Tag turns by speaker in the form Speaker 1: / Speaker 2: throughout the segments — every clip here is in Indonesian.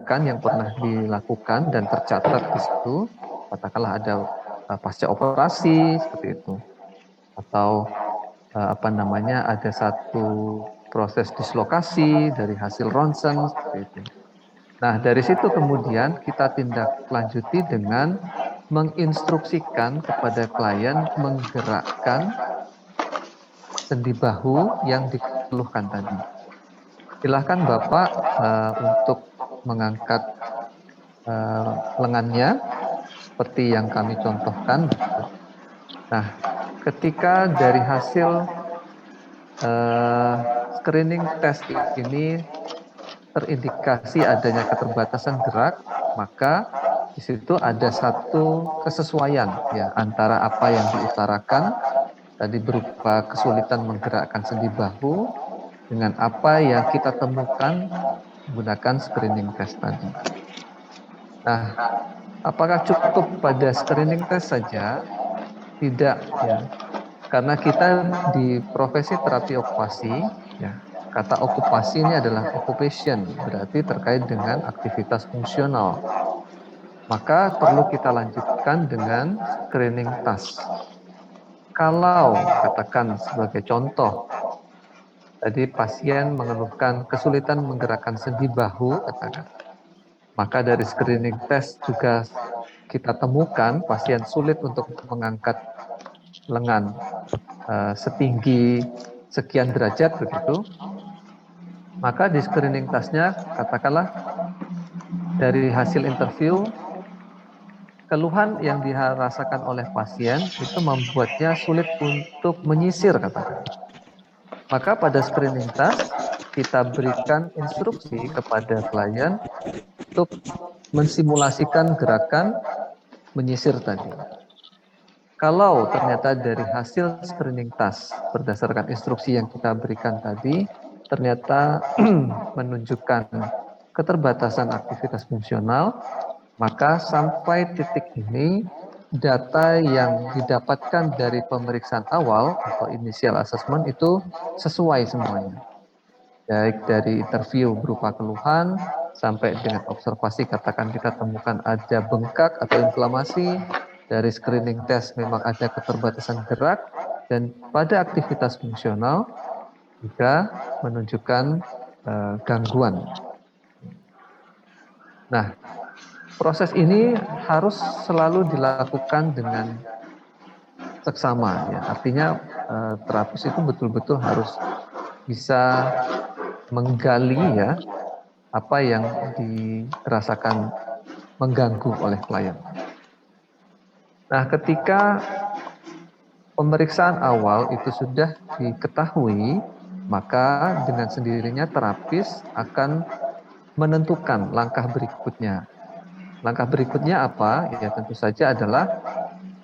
Speaker 1: tindakan yang pernah dilakukan dan tercatat di situ, katakanlah ada pasca operasi seperti itu, atau ada satu proses dislokasi dari hasil ronsen seperti itu. Nah, dari situ kemudian kita tindak lanjuti dengan menginstruksikan kepada klien menggerakkan sendi bahu yang dikeluhkan tadi. Silahkan Bapak untuk mengangkat lengannya seperti yang kami contohkan. Nah, ketika dari hasil screening test ini terindikasi adanya keterbatasan gerak, maka di situ ada satu kesesuaian ya antara apa yang diutarakan tadi berupa kesulitan menggerakkan sendi bahu dengan apa yang kita temukan menggunakan screening test tadi. Nah, apakah cukup pada screening test saja? Tidak ya. Karena kita di profesi terapi okupasi ya, kata okupasi ini adalah occupation, berarti terkait dengan aktivitas fungsional. Maka perlu kita lanjutkan dengan screening task. Kalau katakan sebagai contoh, tadi pasien mengeluhkan kesulitan menggerakkan sendi bahu, katakan. Maka dari screening test juga kita temukan pasien sulit untuk mengangkat lengan setinggi sekian derajat begitu. Maka di screening testnya katakanlah dari hasil interview keluhan yang dirasakan oleh pasien itu membuatnya sulit untuk menyisir katakan. Maka pada screening test kita berikan instruksi kepada klien untuk mensimulasikan gerakan menyisir tadi. Kalau ternyata dari hasil screening task berdasarkan instruksi yang kita berikan tadi, ternyata menunjukkan keterbatasan aktivitas fungsional, maka sampai titik ini data yang didapatkan dari pemeriksaan awal atau initial assessment itu sesuai semuanya. Baik dari interview berupa keluhan, sampai dengan observasi katakan kita temukan ada bengkak atau inflamasi, dari screening test memang ada keterbatasan gerak, dan pada aktivitas fungsional juga menunjukkan gangguan. Nah, proses ini harus selalu dilakukan dengan seksama, ya. Artinya terapis itu betul-betul harus bisa menggali ya apa yang dirasakan mengganggu oleh klien. Nah, ketika pemeriksaan awal itu sudah diketahui, maka dengan sendirinya terapis akan menentukan langkah berikutnya. Langkah berikutnya apa? Ya tentu saja adalah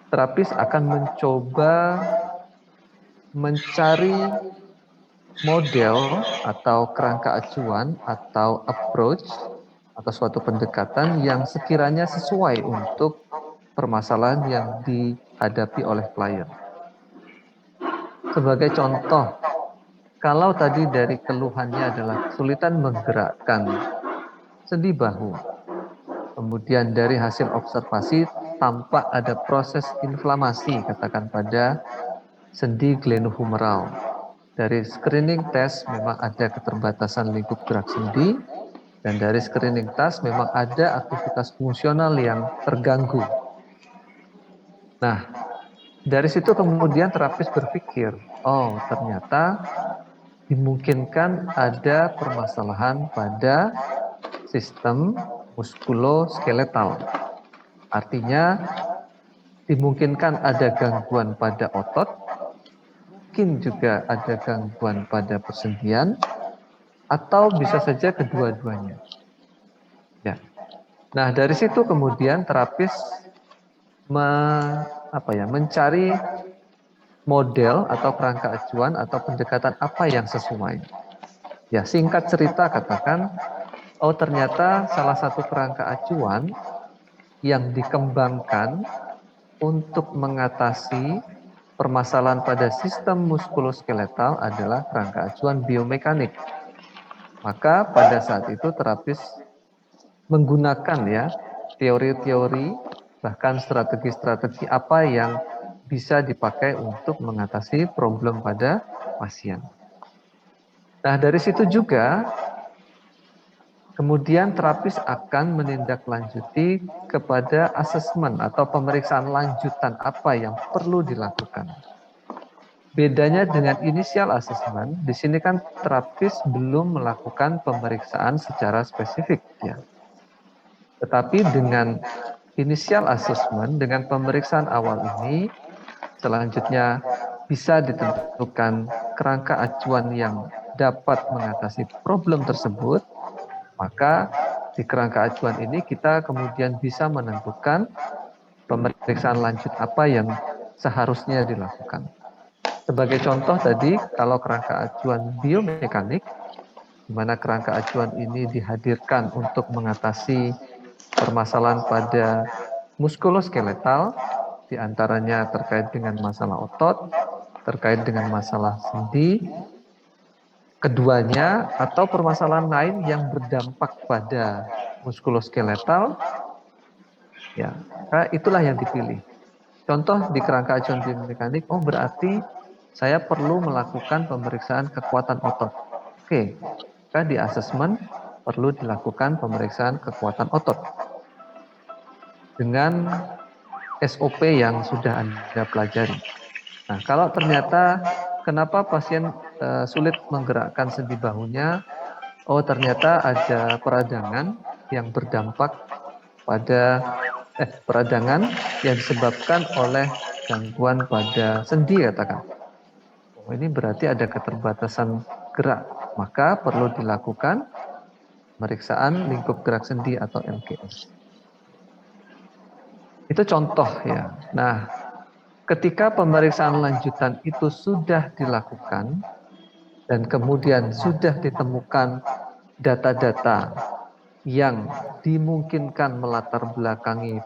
Speaker 1: terapis akan mencoba mencari model atau kerangka acuan atau approach atau suatu pendekatan yang sekiranya sesuai untuk permasalahan yang dihadapi oleh klien. Sebagai contoh, kalau tadi dari keluhannya adalah kesulitan menggerakkan sendi bahu, kemudian dari hasil observasi tampak ada proses inflamasi, katakan pada sendi glenohumeral. Dari screening test memang ada keterbatasan lingkup gerak sendi, dan dari screening test memang ada aktivitas fungsional yang terganggu. Nah, dari situ kemudian terapis berpikir, oh ternyata dimungkinkan ada permasalahan pada sistem muskuloskeletal. Artinya dimungkinkan ada gangguan pada otot, mungkin juga ada gangguan pada persendian, atau bisa saja kedua-duanya. Ya. Nah, dari situ kemudian terapis mencari model atau kerangka acuan atau pendekatan apa yang sesuai. Ya, singkat cerita katakan, oh ternyata salah satu kerangka acuan yang dikembangkan untuk mengatasi permasalahan pada sistem muskuloskeletal adalah kerangka acuan biomekanik. Maka pada saat itu terapis menggunakan ya teori-teori bahkan strategi-strategi apa yang bisa dipakai untuk mengatasi problem pada pasien. Nah, dari situ juga kemudian terapis akan menindaklanjuti kepada asesmen atau pemeriksaan lanjutan apa yang perlu dilakukan. Bedanya dengan initial assessment, di sini kan terapis belum melakukan pemeriksaan secara spesifik ya. Tetapi dengan initial assessment, dengan pemeriksaan awal ini, selanjutnya bisa ditentukan kerangka acuan yang dapat mengatasi problem tersebut, maka di kerangka acuan ini kita kemudian bisa menentukan pemeriksaan lanjut apa yang seharusnya dilakukan. Sebagai contoh tadi, kalau kerangka acuan biomekanik, di mana kerangka acuan ini dihadirkan untuk mengatasi permasalahan pada muskuloskeletal, di antaranya terkait dengan masalah otot, terkait dengan masalah sendi, keduanya atau permasalahan lain yang berdampak pada muskuloskeletal, ya, itulah yang dipilih. Contoh di kerangka acuan biomekanik, oh berarti saya perlu melakukan pemeriksaan kekuatan otot. Oke, di asesmen perlu dilakukan pemeriksaan kekuatan otot dengan SOP yang sudah Anda pelajari. Nah, kalau ternyata kenapa pasien sulit menggerakkan sendi bahunya, oh ternyata ada peradangan yang berdampak pada peradangan yang disebabkan oleh gangguan pada sendi katakan. Oh, ini berarti ada keterbatasan gerak, maka perlu dilakukan pemeriksaan lingkup gerak sendi atau LGS. Itu contoh ya. Nah, ketika pemeriksaan lanjutan itu sudah dilakukan dan kemudian sudah ditemukan data-data yang dimungkinkan melatar belakangi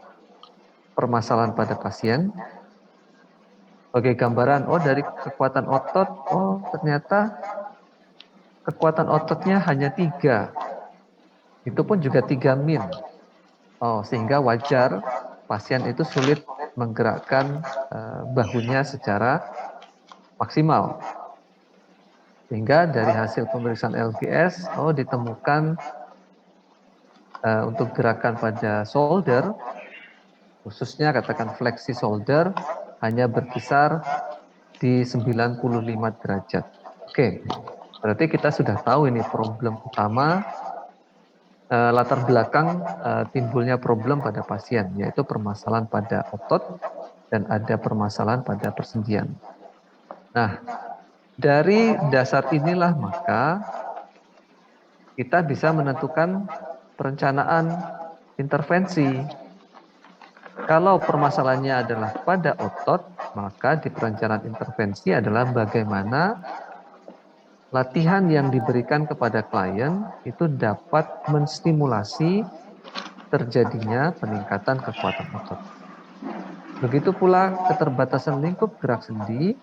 Speaker 1: permasalahan pada pasien, sebagai gambaran, oh dari kekuatan otot, oh ternyata kekuatan ototnya hanya 3. Itu pun juga 3 min. Oh, sehingga wajar pasien itu sulit menggerakkan bahunya secara maksimal. Sehingga dari hasil pemeriksaan LGS, oh ditemukan untuk gerakan pada shoulder, khususnya katakan fleksi shoulder, hanya berkisar di 95 derajat. Oke, berarti kita sudah tahu ini problem utama latar belakang timbulnya problem pada pasien, yaitu permasalahan pada otot dan ada permasalahan pada persendian. Nah, dari dasar inilah maka kita bisa menentukan perencanaan intervensi. Kalau permasalahannya adalah pada otot, maka di perencanaan intervensi adalah bagaimana latihan yang diberikan kepada klien itu dapat menstimulasi terjadinya peningkatan kekuatan otot. Begitu pula keterbatasan lingkup gerak sendi,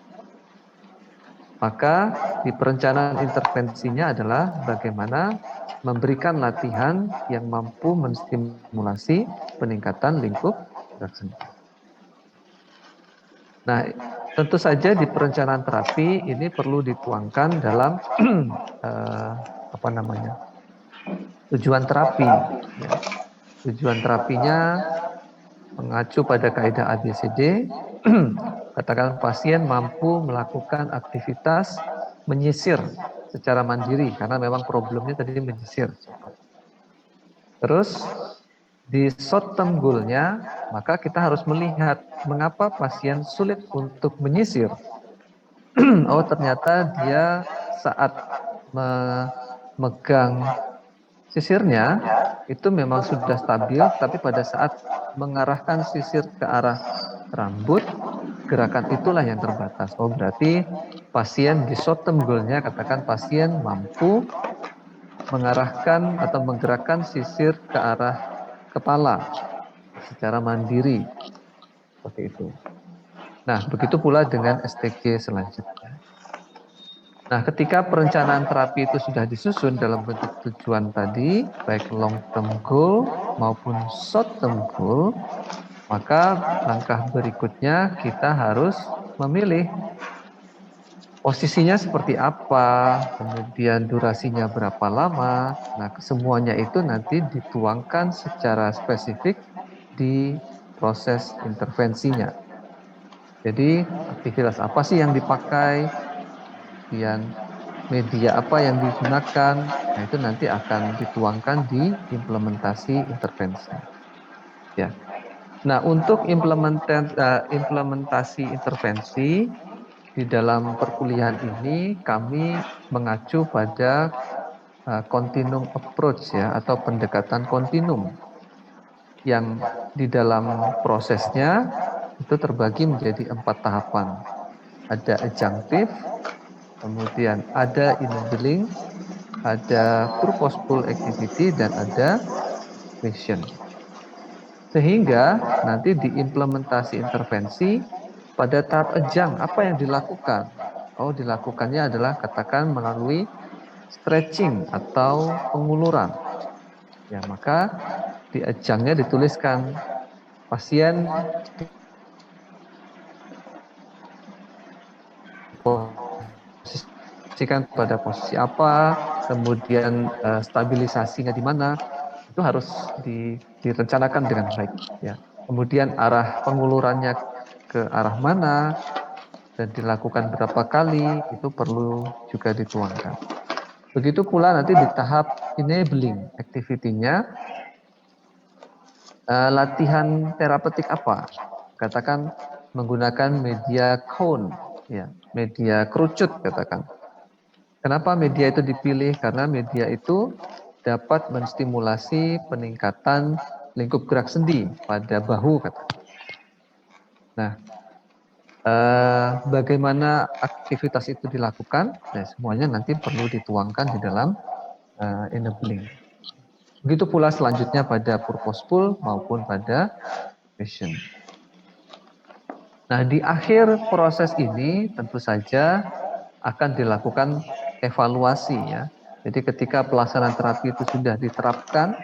Speaker 1: maka di perencanaan intervensinya adalah bagaimana memberikan latihan yang mampu menstimulasi peningkatan lingkup gerak sendi. Nah, tentu saja di perencanaan terapi ini perlu dituangkan dalam tujuan terapi. Ya. Tujuan terapinya mengacu pada kaidah ABCD, katakan pasien mampu melakukan aktivitas menyisir secara mandiri karena memang problemnya tadi menyisir. Terus di short term goal-nya, maka kita harus melihat mengapa pasien sulit untuk menyisir. Oh, ternyata dia saat memegang sisirnya itu memang sudah stabil, tapi pada saat mengarahkan sisir ke arah rambut, gerakan itulah yang terbatas. Oh, berarti pasien di short term goal-nya, katakan pasien mampu mengarahkan atau menggerakkan sisir ke arah kepala secara mandiri. Seperti itu. Nah, begitu pula dengan STG selanjutnya. Nah, ketika perencanaan terapi itu sudah disusun dalam bentuk tujuan tadi, baik long term goal maupun short term goal, maka langkah berikutnya kita harus memilih posisinya seperti apa, kemudian durasinya berapa lama. Nah, semuanya itu nanti dituangkan secara spesifik di proses intervensinya. Jadi, aktivitas apa sih yang dipakai, kemudian media apa yang digunakan, nah itu nanti akan dituangkan di implementasi intervensi. Ya. Nah, untuk implementasi intervensi di dalam perkuliahan ini kami mengacu pada continuum approach ya atau pendekatan kontinum yang di dalam prosesnya itu terbagi menjadi 4 tahapan. Ada adjunctive, kemudian ada enabling, ada purposeful activity, dan ada mission. Sehingga nanti diimplementasi intervensi pada tahap adjunct apa yang dilakukan? Oh, dilakukannya adalah katakan melalui stretching atau penguluran. Ya, maka di adjunctnya dituliskan pasien diposisikan pada posisi apa, kemudian stabilisasinya di mana, itu harus direncanakan dengan baik. Ya. Kemudian arah pengulurannya ke arah mana dan dilakukan berapa kali itu perlu juga dituangkan. Begitu pula nanti di tahap enabling activity-nya, latihan terapeutik apa? Katakan menggunakan media cone, ya, media kerucut katakan. Kenapa media itu dipilih? Karena media itu dapat menstimulasi peningkatan lingkup gerak sendi pada bahu katakan. Nah, bagaimana aktivitas itu dilakukan? Nah, semuanya nanti perlu dituangkan di dalam enabling. Begitu pula selanjutnya pada purposeful maupun pada mission. Nah, di akhir proses ini tentu saja akan dilakukan evaluasi ya. Jadi ketika pelaksanaan terapi itu sudah diterapkan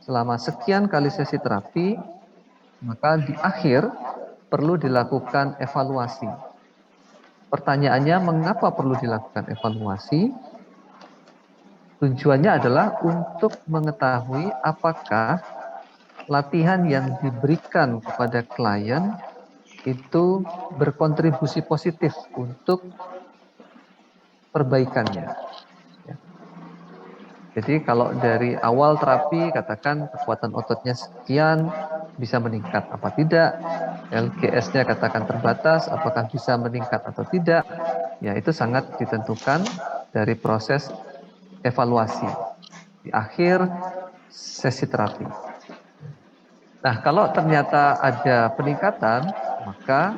Speaker 1: selama sekian kali sesi terapi, maka di akhir perlu dilakukan evaluasi. Pertanyaannya, mengapa perlu dilakukan evaluasi? Tujuannya adalah untuk mengetahui apakah latihan yang diberikan kepada klien itu berkontribusi positif untuk perbaikannya. Ya. Jadi kalau dari awal terapi katakan kekuatan ototnya sekian, bisa meningkat apa tidak, LGS-nya katakan terbatas, apakah bisa meningkat atau tidak, ya itu sangat ditentukan dari proses evaluasi di akhir sesi terapi. Nah, kalau ternyata ada peningkatan, maka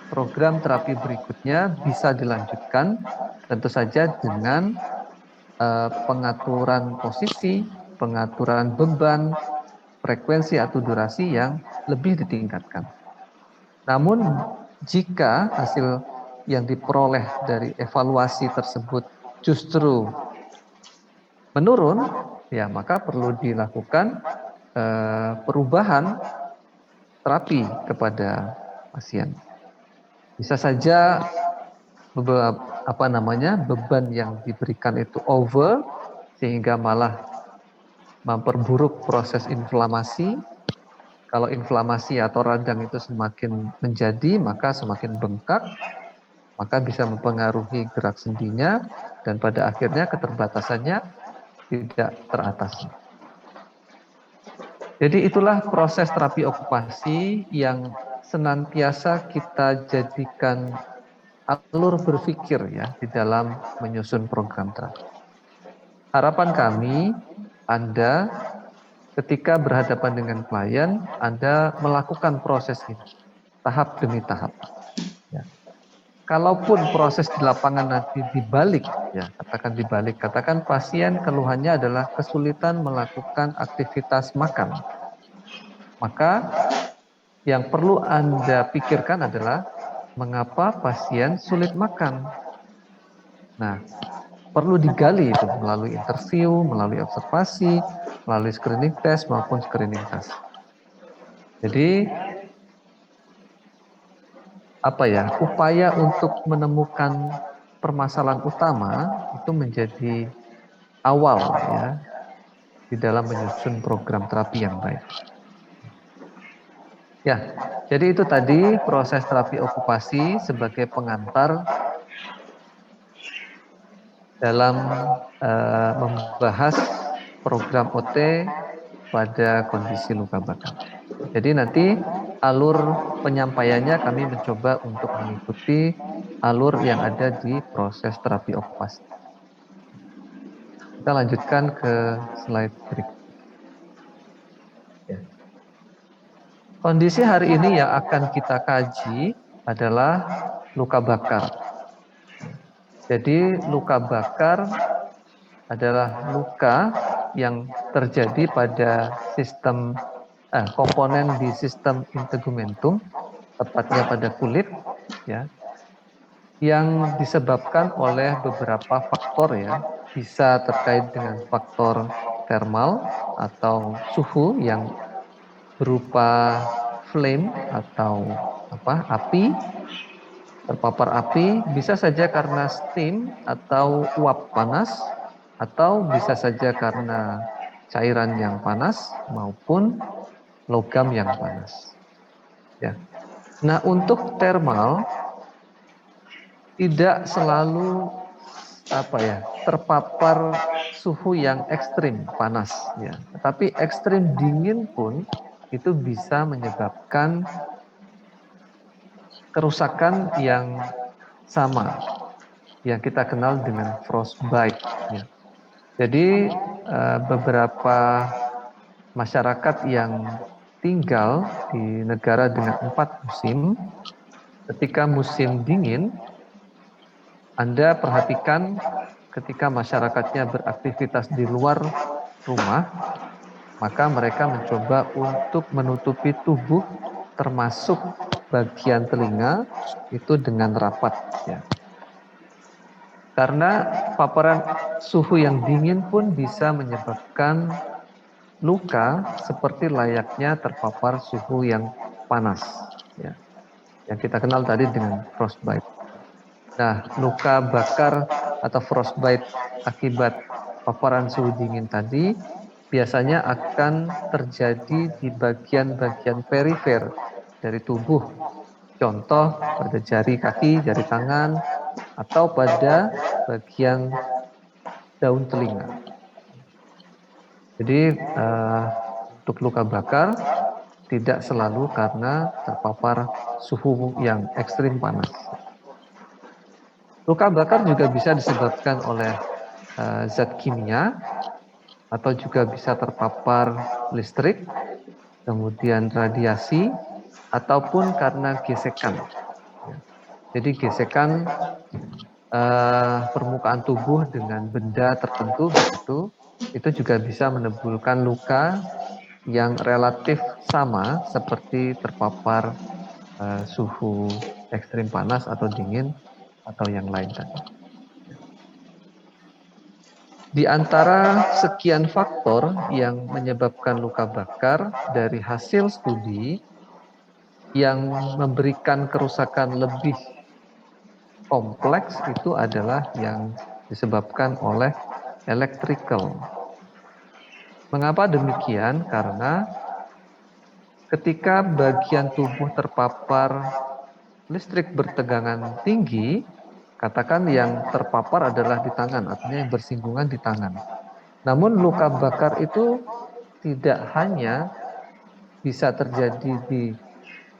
Speaker 1: program terapi berikutnya bisa dilanjutkan tentu saja dengan pengaturan posisi, pengaturan beban, frekuensi atau durasi yang lebih ditingkatkan. Namun jika hasil yang diperoleh dari evaluasi tersebut justru menurun, ya maka perlu dilakukan perubahan terapi kepada pasien. Bisa saja beban yang diberikan itu over sehingga malah memperburuk proses inflamasi. Kalau inflamasi atau radang itu semakin menjadi, maka semakin bengkak, maka bisa mempengaruhi gerak sendinya dan pada akhirnya keterbatasannya tidak teratasi. Jadi itulah proses terapi okupasi yang senantiasa kita jadikan alur berpikir ya di dalam menyusun program terapi. Harapan kami Anda ketika berhadapan dengan klien, Anda melakukan proses ini tahap demi tahap. Ya. Kalaupun proses di lapangan nanti dibalik, ya katakan pasien keluhannya adalah kesulitan melakukan aktivitas makan, maka yang perlu Anda pikirkan adalah mengapa pasien sulit makan. Nah, perlu digali itu melalui interview, melalui observasi, melalui screening test maupun screening test. Jadi apa ya, upaya untuk menemukan permasalahan utama itu menjadi awal ya di dalam menyusun program terapi yang baik. Ya, jadi itu tadi proses terapi okupasi sebagai pengantar dalam membahas program OT pada kondisi luka bakar. Jadi nanti alur penyampaiannya kami mencoba untuk mengikuti alur yang ada di proses terapi okupasi. Kita lanjutkan ke slide berikutnya. Ya. Kondisi hari ini yang akan kita kaji adalah luka bakar. Jadi luka bakar adalah luka yang terjadi pada sistem komponen di sistem integumentum, tepatnya pada kulit, ya, yang disebabkan oleh beberapa faktor ya, bisa terkait dengan faktor thermal atau suhu yang berupa flame atau api, terpapar api, bisa saja karena steam atau uap panas, atau bisa saja karena cairan yang panas maupun logam yang panas. Ya. Nah, untuk thermal tidak selalu terpapar suhu yang ekstrim panas ya. Tetapi ekstrim dingin pun itu bisa menyebabkan kerusakan yang sama yang kita kenal dengan frostbite ya. Jadi beberapa masyarakat yang tinggal di negara dengan 4 musim, ketika musim dingin, Anda perhatikan ketika masyarakatnya beraktivitas di luar rumah, maka mereka mencoba untuk menutupi tubuh termasuk bagian telinga itu dengan rapat ya. Karena paparan suhu yang dingin pun bisa menyebabkan luka seperti layaknya terpapar suhu yang panas ya. Yang kita kenal tadi dengan frostbite. Nah, luka bakar atau frostbite akibat paparan suhu dingin tadi biasanya akan terjadi di bagian-bagian perifer dari tubuh. Contoh pada jari kaki, jari tangan, atau pada bagian daun telinga. Jadi untuk luka bakar tidak selalu karena terpapar suhu yang ekstrim panas. Luka bakar juga bisa disebabkan oleh zat kimia atau juga bisa terpapar listrik, kemudian radiasi, ataupun karena gesekan. Jadi gesekan permukaan tubuh dengan benda tertentu itu juga bisa menimbulkan luka yang relatif sama seperti terpapar suhu ekstrim panas atau dingin atau yang lain tadi. Di antara sekian faktor yang menyebabkan luka bakar dari hasil studi yang memberikan kerusakan lebih kompleks itu adalah yang disebabkan oleh electrical. Mengapa demikian? Karena ketika bagian tubuh terpapar listrik bertegangan tinggi, katakan yang terpapar adalah di tangan, artinya yang bersinggungan di tangan. Namun luka bakar itu tidak hanya bisa terjadi di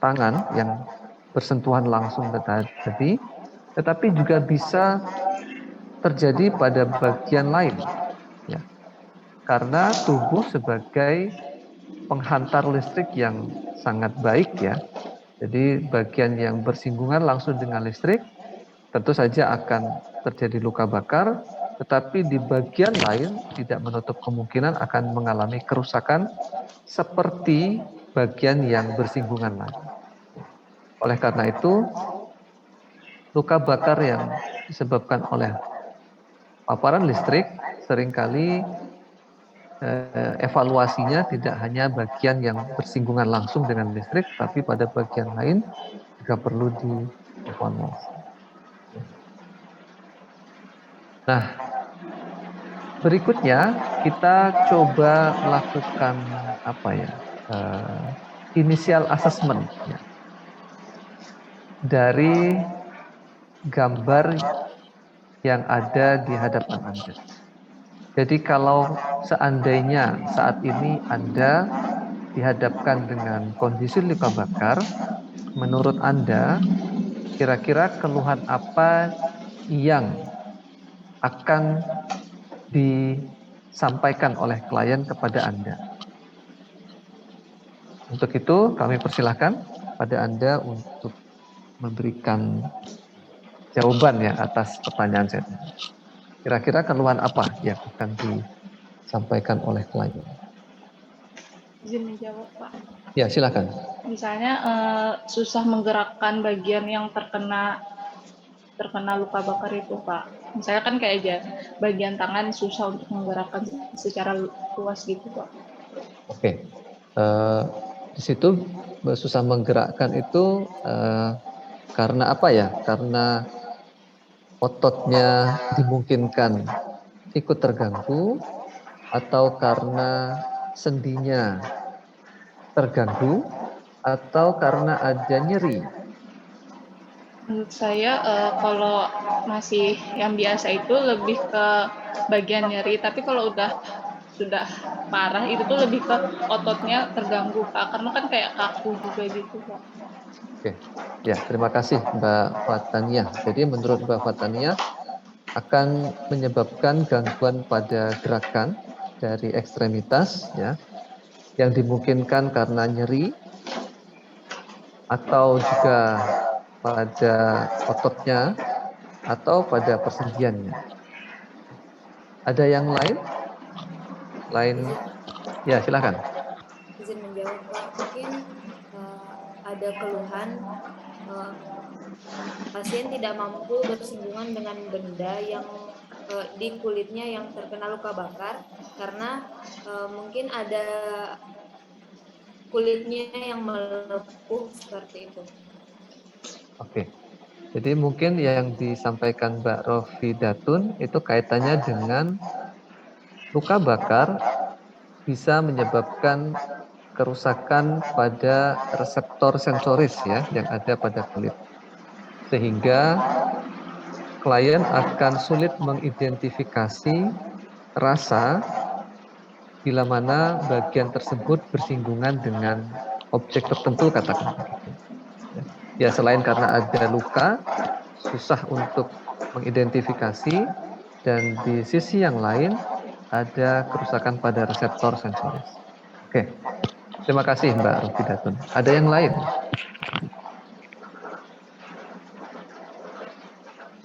Speaker 1: tangan yang bersentuhan langsung tadi, tetapi juga bisa terjadi pada bagian lain. Ya. Karena tubuh sebagai penghantar listrik yang sangat baik ya. Jadi bagian yang bersinggungan langsung dengan listrik tentu saja akan terjadi luka bakar, tetapi di bagian lain tidak menutup kemungkinan akan mengalami kerusakan seperti bagian yang bersinggungan lagi. Oleh karena itu, luka bakar yang disebabkan oleh paparan listrik seringkali evaluasinya tidak hanya bagian yang bersinggungan langsung dengan listrik, tapi pada bagian lain juga perlu dievaluasi. Nah, berikutnya kita coba melakukan apa ya? Initial assessment ya, dari gambar yang ada di hadapan Anda. Jadi kalau seandainya saat ini Anda dihadapkan dengan kondisi luka bakar, menurut Anda kira-kira keluhan apa yang akan disampaikan oleh klien kepada Anda? Untuk itu kami persilahkan pada Anda untuk memberikan jawaban ya atas pertanyaan saya. Kira-kira keluhan apa yang akan disampaikan oleh klien?
Speaker 2: Izin menjawab, Pak.
Speaker 1: Ya, silakan.
Speaker 2: Misalnya susah menggerakkan bagian yang terkena luka bakar itu, Pak. Misalnya kan kayak aja bagian tangan susah untuk menggerakkan secara luas gitu, Pak.
Speaker 1: Oke. Di situ susah menggerakkan itu karena apa ya? Karena ototnya dimungkinkan ikut terganggu atau karena sendinya terganggu atau karena ada nyeri.
Speaker 2: Menurut saya kalau masih yang biasa itu lebih ke bagian nyeri, tapi kalau sudah parah itu tuh lebih ke ototnya terganggu, Pak, karena kan kayak kaku juga gitu, Pak.
Speaker 1: Oke, ya terima kasih Mbak Fatania. Jadi menurut Mbak Fatania akan menyebabkan gangguan pada gerakan dari ekstremitas ya, yang dimungkinkan karena nyeri atau juga pada ototnya atau pada persendiannya. Ada yang lain? Lain? Ya, silakan.
Speaker 3: Izin menjawab, Pak. Mungkin ada keluhan pasien tidak mampu bersinggungan dengan benda yang di kulitnya yang terkena luka bakar karena mungkin ada kulitnya yang melepuh seperti itu.
Speaker 1: Oke. Jadi mungkin yang disampaikan Mbak Rofi Datun itu kaitannya dengan luka bakar bisa menyebabkan kerusakan pada reseptor sensoris ya yang ada pada kulit. Sehingga klien akan sulit mengidentifikasi rasa bila mana bagian tersebut bersinggungan dengan objek tertentu katakan begitu. Ya selain karena ada luka, susah untuk mengidentifikasi dan di sisi yang lain ada kerusakan pada reseptor sensoris. Oke, terima kasih Mbak Rofi Datun. Ada yang lain?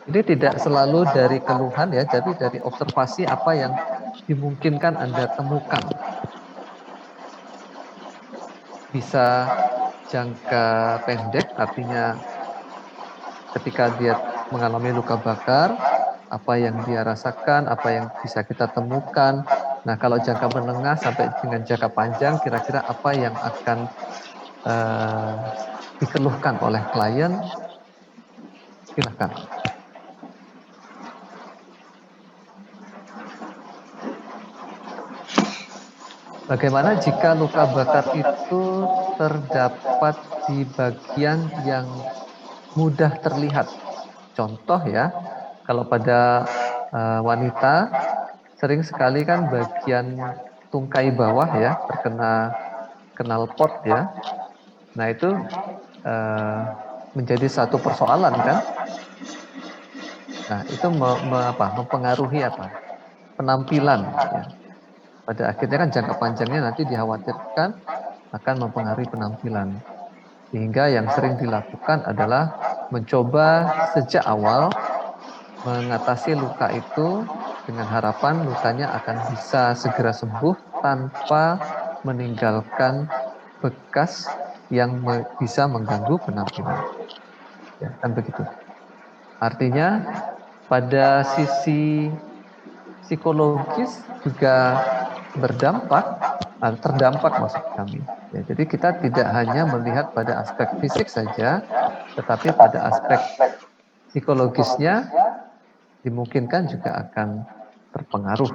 Speaker 1: Ini tidak selalu dari keluhan ya, tapi dari observasi apa yang dimungkinkan Anda temukan. Bisa jangka pendek, artinya ketika dia mengalami luka bakar, apa yang dia rasakan, apa yang bisa kita temukan. Nah, kalau jangka menengah sampai dengan jangka panjang, kira-kira apa yang akan dikeluhkan oleh klien? Silakan. Bagaimana jika luka bakar itu terdapat di bagian yang mudah terlihat? Contoh ya, kalau pada wanita sering sekali kan bagian tungkai bawah ya terkena knalpot ya. Nah itu menjadi satu persoalan kan. Nah itu mempengaruhi apa? Penampilan ya. Pada akhirnya kan jangka panjangnya nanti dikhawatirkan akan mempengaruhi penampilan. Sehingga yang sering dilakukan adalah mencoba sejak awal mengatasi luka itu dengan harapan lukanya akan bisa segera sembuh tanpa meninggalkan bekas yang bisa mengganggu penampilan. Ya, kan begitu. Artinya pada sisi psikologis juga terdampak maksud kami. Ya, jadi kita tidak hanya melihat pada aspek fisik saja, tetapi pada aspek psikologisnya dimungkinkan juga akan terpengaruh.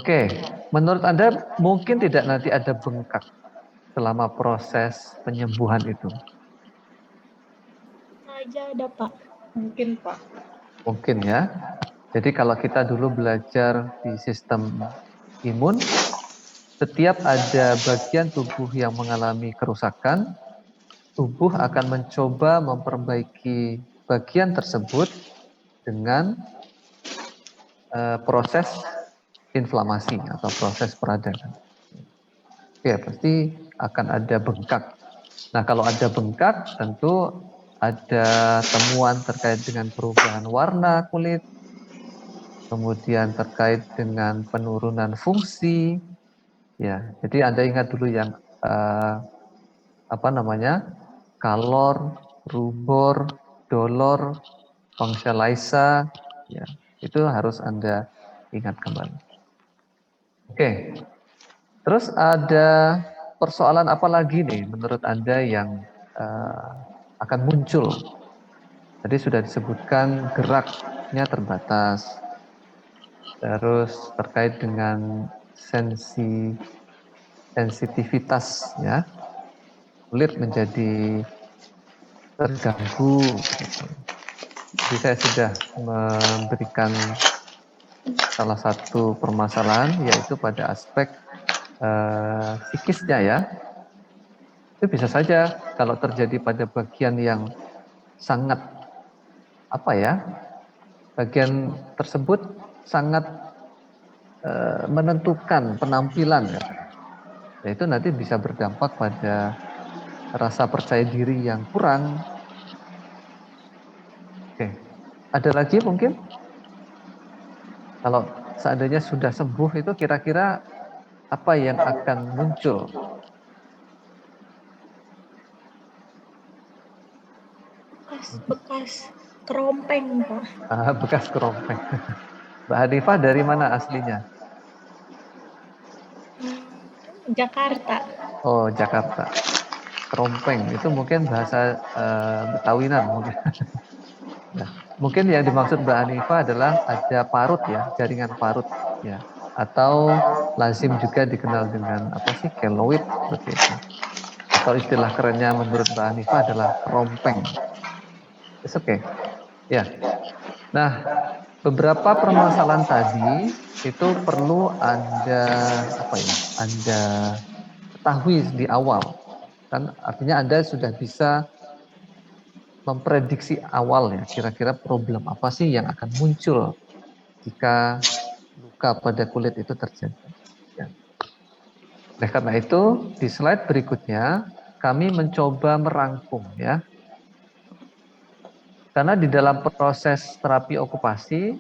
Speaker 1: Oke, menurut Anda mungkin tidak nanti ada bengkak selama proses penyembuhan itu?
Speaker 4: Aja ada Pak.
Speaker 2: Mungkin Pak.
Speaker 1: Mungkin ya. Jadi kalau kita dulu belajar di sistem imun, setiap ada bagian tubuh yang mengalami kerusakan, tubuh akan mencoba memperbaiki bagian tersebut dengan proses inflamasi atau proses peradangan. Ya, pasti akan ada bengkak. Nah, kalau ada bengkak, tentu ada temuan terkait dengan perubahan warna kulit, kemudian terkait dengan penurunan fungsi. Ya, jadi Anda ingat dulu yang kalor, rubor, dolor, Pangsialysa, ya, itu harus Anda ingat kembali. Oke, terus ada persoalan apa lagi nih menurut Anda yang akan muncul? Tadi sudah disebutkan geraknya terbatas, terus terkait dengan sensitivitas, ya, kulit menjadi terganggu. Jadi saya sudah memberikan salah satu permasalahan yaitu pada aspek psikisnya ya. Itu bisa saja kalau terjadi pada bagian yang sangat bagian tersebut sangat menentukan penampilan ya. Ya, itu nanti bisa berdampak pada rasa percaya diri yang kurang. Oke, ada lagi mungkin? Kalau seandainya sudah sembuh itu kira-kira apa yang akan muncul?
Speaker 4: Bekas kerompeng Pak.
Speaker 1: Bekas kerompeng. Mbak Hanifah dari mana aslinya?
Speaker 4: Jakarta.
Speaker 1: Oh, Jakarta. Kerompeng itu mungkin bahasa Betawinan mungkin. Nah, mungkin yang dimaksud Mbak Hanifah adalah ada parut ya, jaringan parut ya, atau lazim juga dikenal dengan keloid seperti itu. Atau istilah kerennya menurut Mbak Hanifah adalah kerompeng. It's okay. Ya. Nah, beberapa permasalahan tadi itu perlu Anda Anda ketahui di awal. Kan artinya Anda sudah bisa memprediksi awal ya, kira-kira problem apa sih yang akan muncul jika luka pada kulit itu terjadi. Ya. Nah, karena itu di slide berikutnya kami mencoba merangkum ya. Karena di dalam proses terapi okupasi,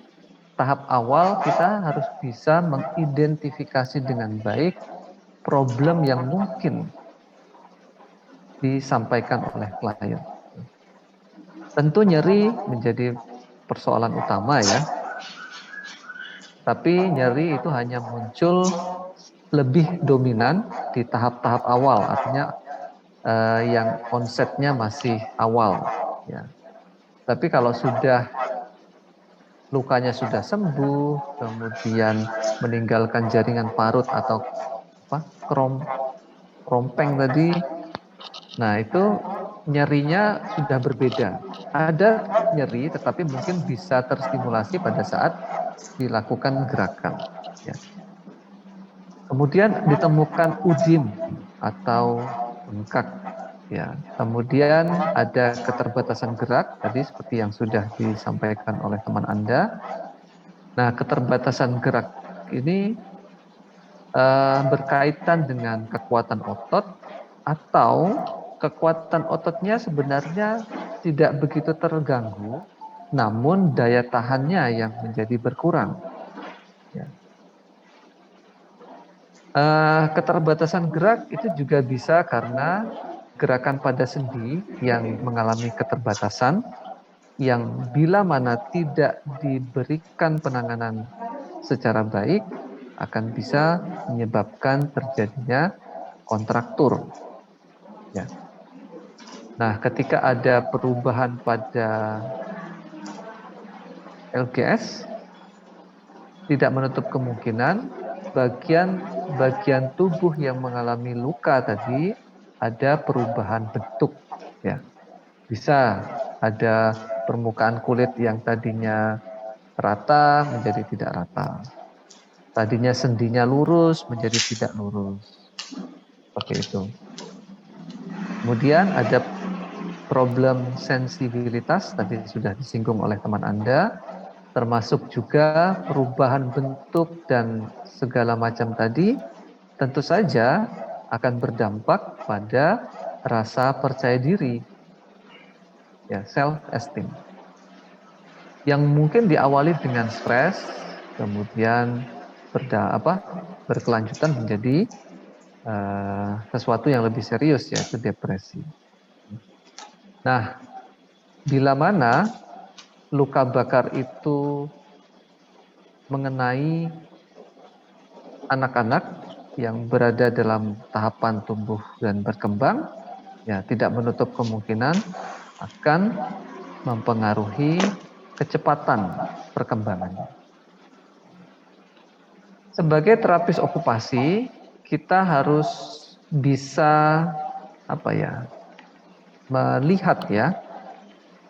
Speaker 1: tahap awal kita harus bisa mengidentifikasi dengan baik problem yang mungkin disampaikan oleh klien. Tentu nyeri menjadi persoalan utama ya. Tapi nyeri itu hanya muncul lebih dominan di tahap-tahap awal, artinya yang onsetnya masih awal ya. Tapi kalau sudah lukanya sudah sembuh, kemudian meninggalkan jaringan parut atau kerompeng tadi, nah itu nyerinya sudah berbeda. Ada nyeri tetapi mungkin bisa terstimulasi pada saat dilakukan gerakan. Ya. Kemudian ditemukan udim atau bengkak. Ya. Kemudian ada keterbatasan gerak tadi seperti yang sudah disampaikan oleh teman Anda. Nah, keterbatasan gerak ini berkaitan dengan kekuatan otot atau kekuatan ototnya sebenarnya tidak begitu terganggu, namun daya tahannya yang menjadi berkurang. Ya. Keterbatasan gerak itu juga bisa karena gerakan pada sendi yang mengalami keterbatasan, yang bila mana tidak diberikan penanganan secara baik akan bisa menyebabkan terjadinya kontraktur. Ya. Nah, ketika ada perubahan pada LGS, tidak menutup kemungkinan bagian tubuh yang mengalami luka tadi ada perubahan bentuk. Ya, bisa ada permukaan kulit yang tadinya rata menjadi tidak rata. Tadinya sendinya lurus menjadi tidak lurus. Seperti itu. Kemudian ada problem sensibilitas, tadi sudah disinggung oleh teman Anda, termasuk juga perubahan bentuk dan segala macam tadi, tentu saja akan berdampak pada rasa percaya diri, ya, self-esteem. Yang mungkin diawali dengan stres, kemudian berkelanjutan menjadi sesuatu yang lebih serius, yaitu depresi. Nah, bila mana luka bakar itu mengenai anak-anak yang berada dalam tahapan tumbuh dan berkembang, ya tidak menutup kemungkinan akan mempengaruhi kecepatan perkembangannya. Sebagai terapis okupasi, kita harus bisa melihat ya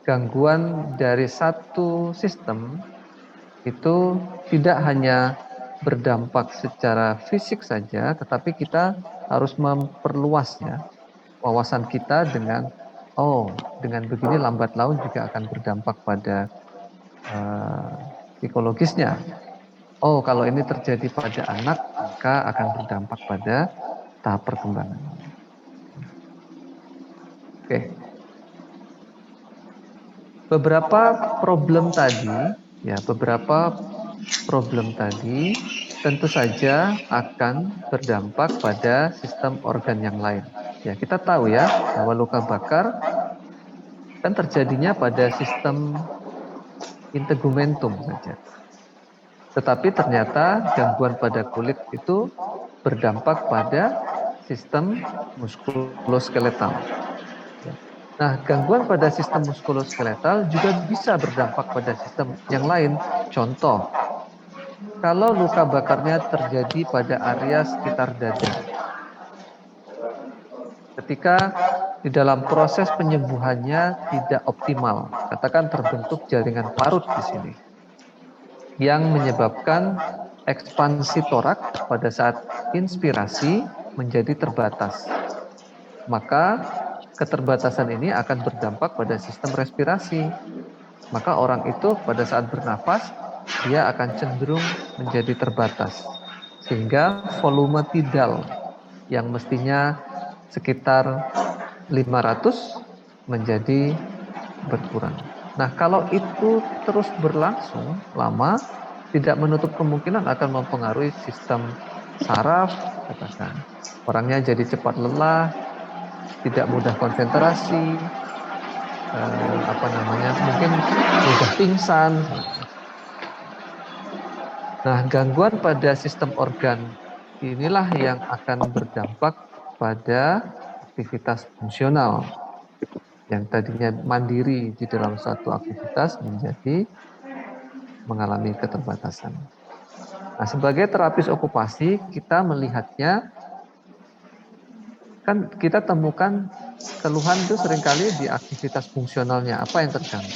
Speaker 1: gangguan dari satu sistem itu tidak hanya berdampak secara fisik saja, tetapi kita harus memperluasnya wawasan kita dengan begini lambat laun juga akan berdampak pada psikologisnya. Oh, kalau ini terjadi pada anak, maka akan berdampak pada tahap perkembangan. Oke. Beberapa problem tadi tentu saja akan berdampak pada sistem organ yang lain. Ya, kita tahu ya bahwa luka bakar kan terjadinya pada sistem integumentum saja. Tetapi ternyata gangguan pada kulit itu berdampak pada sistem muskuloskeletal. Nah, gangguan pada sistem muskuloskeletal juga bisa berdampak pada sistem yang lain. Contoh, kalau luka bakarnya terjadi pada area sekitar dada, ketika di dalam proses penyembuhannya tidak optimal, katakan terbentuk jaringan parut di sini, yang menyebabkan ekspansi torak pada saat inspirasi menjadi terbatas. Maka keterbatasan ini akan berdampak pada sistem respirasi. Maka orang itu pada saat bernafas, dia akan cenderung menjadi terbatas. Sehingga volume tidal yang mestinya sekitar 500 menjadi berkurang. Nah, kalau itu terus berlangsung lama, tidak menutup kemungkinan akan mempengaruhi sistem saraf, katakan. Orangnya jadi cepat lelah, tidak mudah konsentrasi, mungkin mudah pingsan. Nah, gangguan pada sistem organ inilah yang akan berdampak pada aktivitas fungsional yang tadinya mandiri di dalam suatu aktivitas menjadi mengalami keterbatasan. Nah, sebagai terapis okupasi, kita melihatnya, kan kita temukan keluhan itu seringkali di aktivitas fungsionalnya, apa yang terganggu.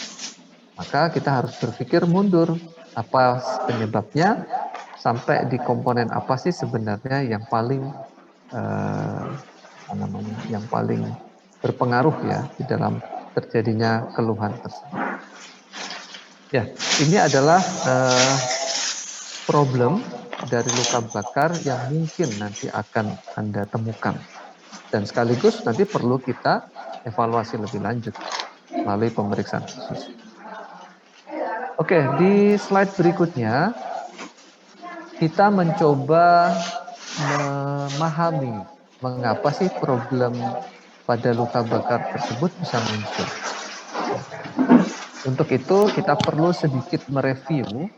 Speaker 1: Maka kita harus berpikir mundur, apa penyebabnya, sampai di komponen apa sih sebenarnya yang paling yang paling berpengaruh ya di dalam terjadinya keluhan tersebut. Ya, ini adalah problem dari luka bakar yang mungkin nanti akan Anda temukan. Dan sekaligus nanti perlu kita evaluasi lebih lanjut melalui pemeriksaan khusus. Oke, di slide berikutnya kita mencoba memahami mengapa sih problem pada luka bakar tersebut bisa muncul. Untuk itu kita perlu sedikit mereview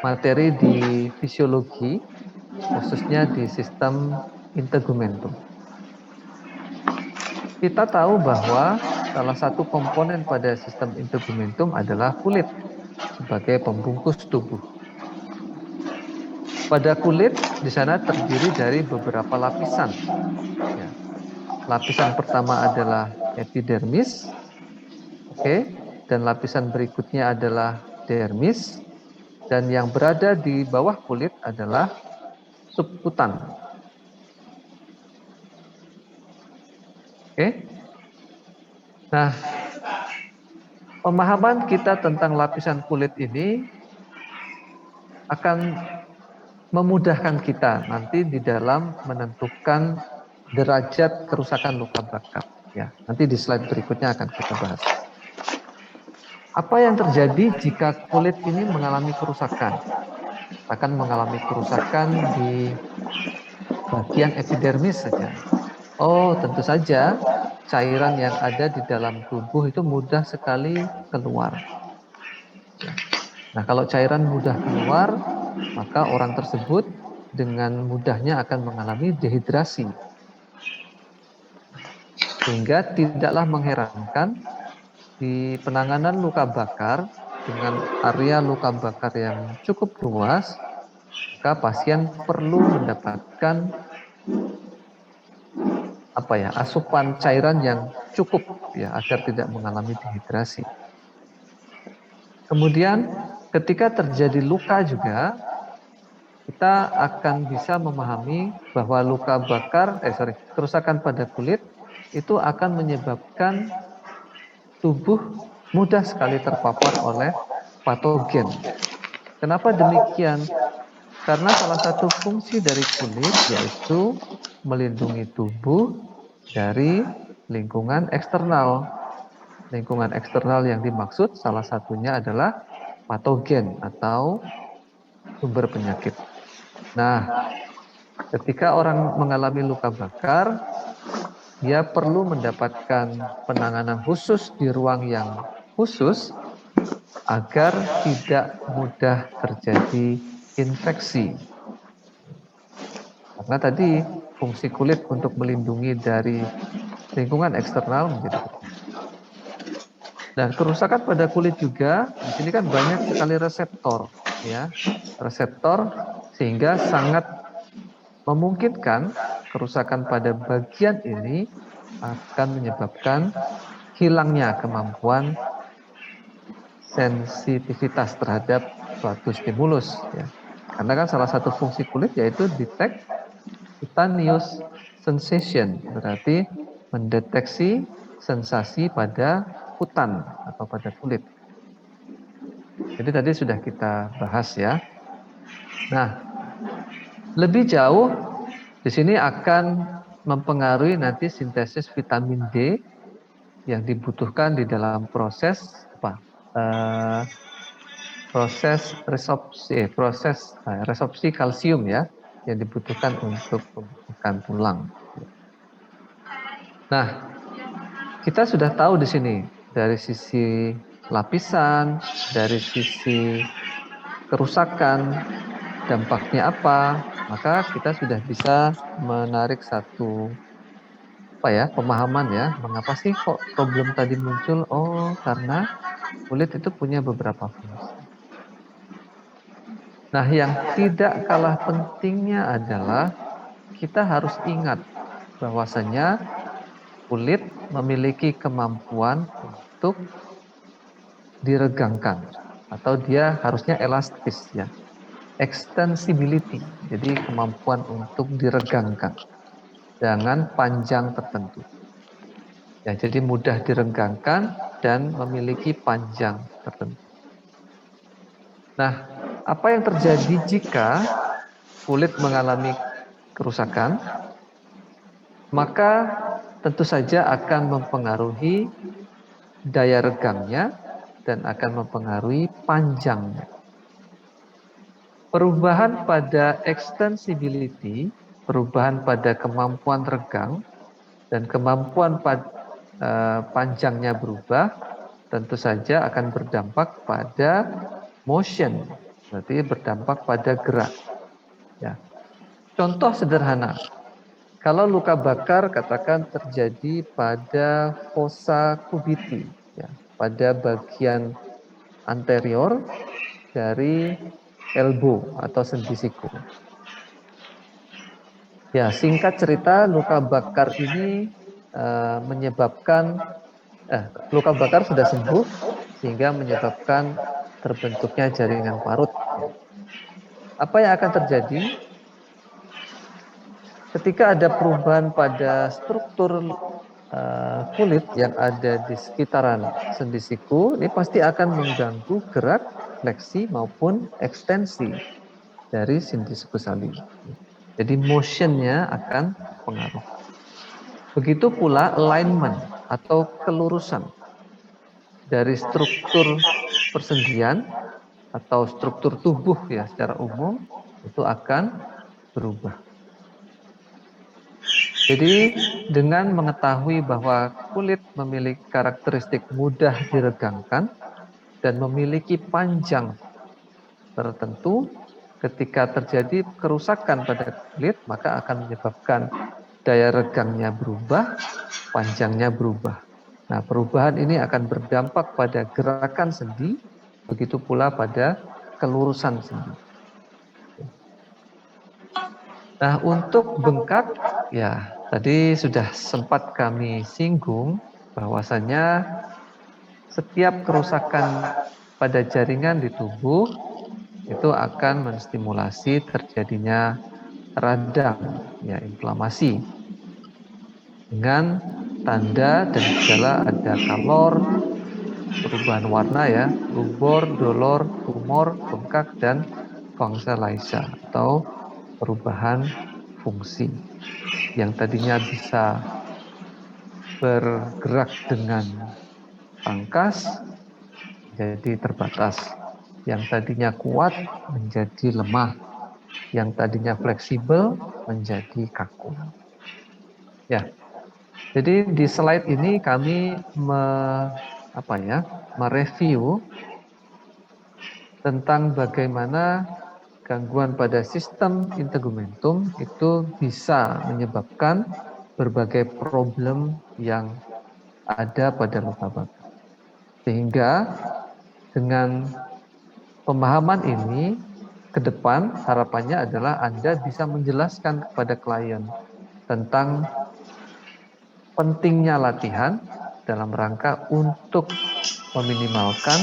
Speaker 1: materi di fisiologi, khususnya di sistem integumentum. Kita tahu bahwa salah satu komponen pada sistem integumentum adalah kulit sebagai pembungkus tubuh. Pada kulit di sana terdiri dari beberapa lapisan. Ya. Lapisan pertama adalah epidermis, oke, dan lapisan berikutnya adalah dermis, dan yang berada di bawah kulit adalah subkutan. Oke. Nah, pemahaman kita tentang lapisan kulit ini akan memudahkan kita nanti di dalam menentukan derajat kerusakan luka bakar. Ya, nanti di slide berikutnya akan kita bahas. Apa yang terjadi jika kulit ini mengalami kerusakan? Akan mengalami kerusakan di bagian epidermis saja. Oh, tentu saja cairan yang ada di dalam tubuh itu mudah sekali keluar. Nah, kalau cairan mudah keluar, maka orang tersebut dengan mudahnya akan mengalami dehidrasi. Sehingga tidaklah mengherankan di penanganan luka bakar dengan area luka bakar yang cukup luas, maka pasien perlu mendapatkan asupan cairan yang cukup ya agar tidak mengalami dehidrasi. Kemudian ketika terjadi luka juga, kita akan bisa memahami bahwa kerusakan pada kulit itu akan menyebabkan tubuh mudah sekali terpapar oleh patogen. Kenapa demikian? Karena salah satu fungsi dari kulit yaitu melindungi tubuh dari lingkungan eksternal. Lingkungan eksternal yang dimaksud salah satunya adalah patogen atau sumber penyakit. Nah, ketika orang mengalami luka bakar, dia perlu mendapatkan penanganan khusus di ruang yang khusus agar tidak mudah terjadi infeksi. Karena tadi fungsi kulit untuk melindungi dari lingkungan eksternal menjadi penting. Dan kerusakan pada kulit juga di sini kan banyak sekali reseptor, ya, reseptor sehingga sangat memungkinkan kerusakan pada bagian ini akan menyebabkan hilangnya kemampuan sensitivitas terhadap suatu stimulus. Ya. Karena kan salah satu fungsi kulit yaitu detect cutaneous sensation, berarti mendeteksi sensasi pada kutan atau pada kulit. Jadi tadi sudah kita bahas ya. Nah, lebih jauh di sini akan mempengaruhi nanti sintesis vitamin D yang dibutuhkan di dalam proses resorpsi kalsium ya yang dibutuhkan untuk pembentukan tulang. Nah, kita sudah tahu di sini dari sisi lapisan, dari sisi kerusakan, dampaknya apa, maka kita sudah bisa menarik satu pemahaman ya, mengapa sih kok problem tadi muncul? Oh, karena kulit itu punya beberapa fungsi. Nah, yang tidak kalah pentingnya adalah kita harus ingat bahwasanya kulit memiliki kemampuan untuk diregangkan atau dia harusnya elastis ya. Extensibility, jadi kemampuan untuk diregangkan dengan panjang tertentu. Ya, jadi mudah diregangkan dan memiliki panjang tertentu. Nah, apa yang terjadi jika kulit mengalami kerusakan? Maka tentu saja akan mempengaruhi daya regangnya dan akan mempengaruhi panjangnya. Perubahan pada extensibility, perubahan pada kemampuan regang dan kemampuan panjangnya berubah, tentu saja akan berdampak pada motion, berarti berdampak pada gerak. Ya. Contoh sederhana, kalau luka bakar katakan terjadi pada fossa cubiti, ya, pada bagian anterior dari elbow atau sendi siku. Ya, singkat cerita, luka bakar ini menyebabkan luka bakar sudah sembuh sehingga menyebabkan terbentuknya jaringan parut. Apa yang akan terjadi ketika ada perubahan pada struktur kulit yang ada di sekitaran sendi siku? Ini pasti akan mengganggu gerak, fleksi maupun ekstensi dari sendi siku saling. Jadi motionnya akan pengaruh. Begitu pula alignment atau kelurusan dari struktur persendian atau struktur tubuh ya secara umum itu akan berubah. Jadi dengan mengetahui bahwa kulit memiliki karakteristik mudah diregangkan dan memiliki panjang tertentu, ketika terjadi kerusakan pada kulit maka akan menyebabkan daya regangnya berubah, panjangnya berubah. Nah, perubahan ini akan berdampak pada gerakan sendi, begitu pula pada kelurusan sendi. Nah, untuk bengkak, ya tadi sudah sempat kami singgung bahwasanya setiap kerusakan pada jaringan di tubuh itu akan menstimulasi terjadinya radang, ya inflamasi. Dengan tanda dan gejala ada kalor, perubahan warna ya, rubor, dolor, tumor, bengkak, dan vansalaisa atau perubahan fungsi. Yang tadinya bisa bergerak dengan tangkas jadi terbatas. Yang tadinya kuat menjadi lemah. Yang tadinya fleksibel menjadi kaku. Ya. Jadi di slide ini kami mereview tentang bagaimana gangguan pada sistem integumentum itu bisa menyebabkan berbagai problem yang ada pada luka bakar. Sehingga dengan pemahaman ini ke depan harapannya adalah Anda bisa menjelaskan kepada klien tentang pentingnya latihan dalam rangka untuk meminimalkan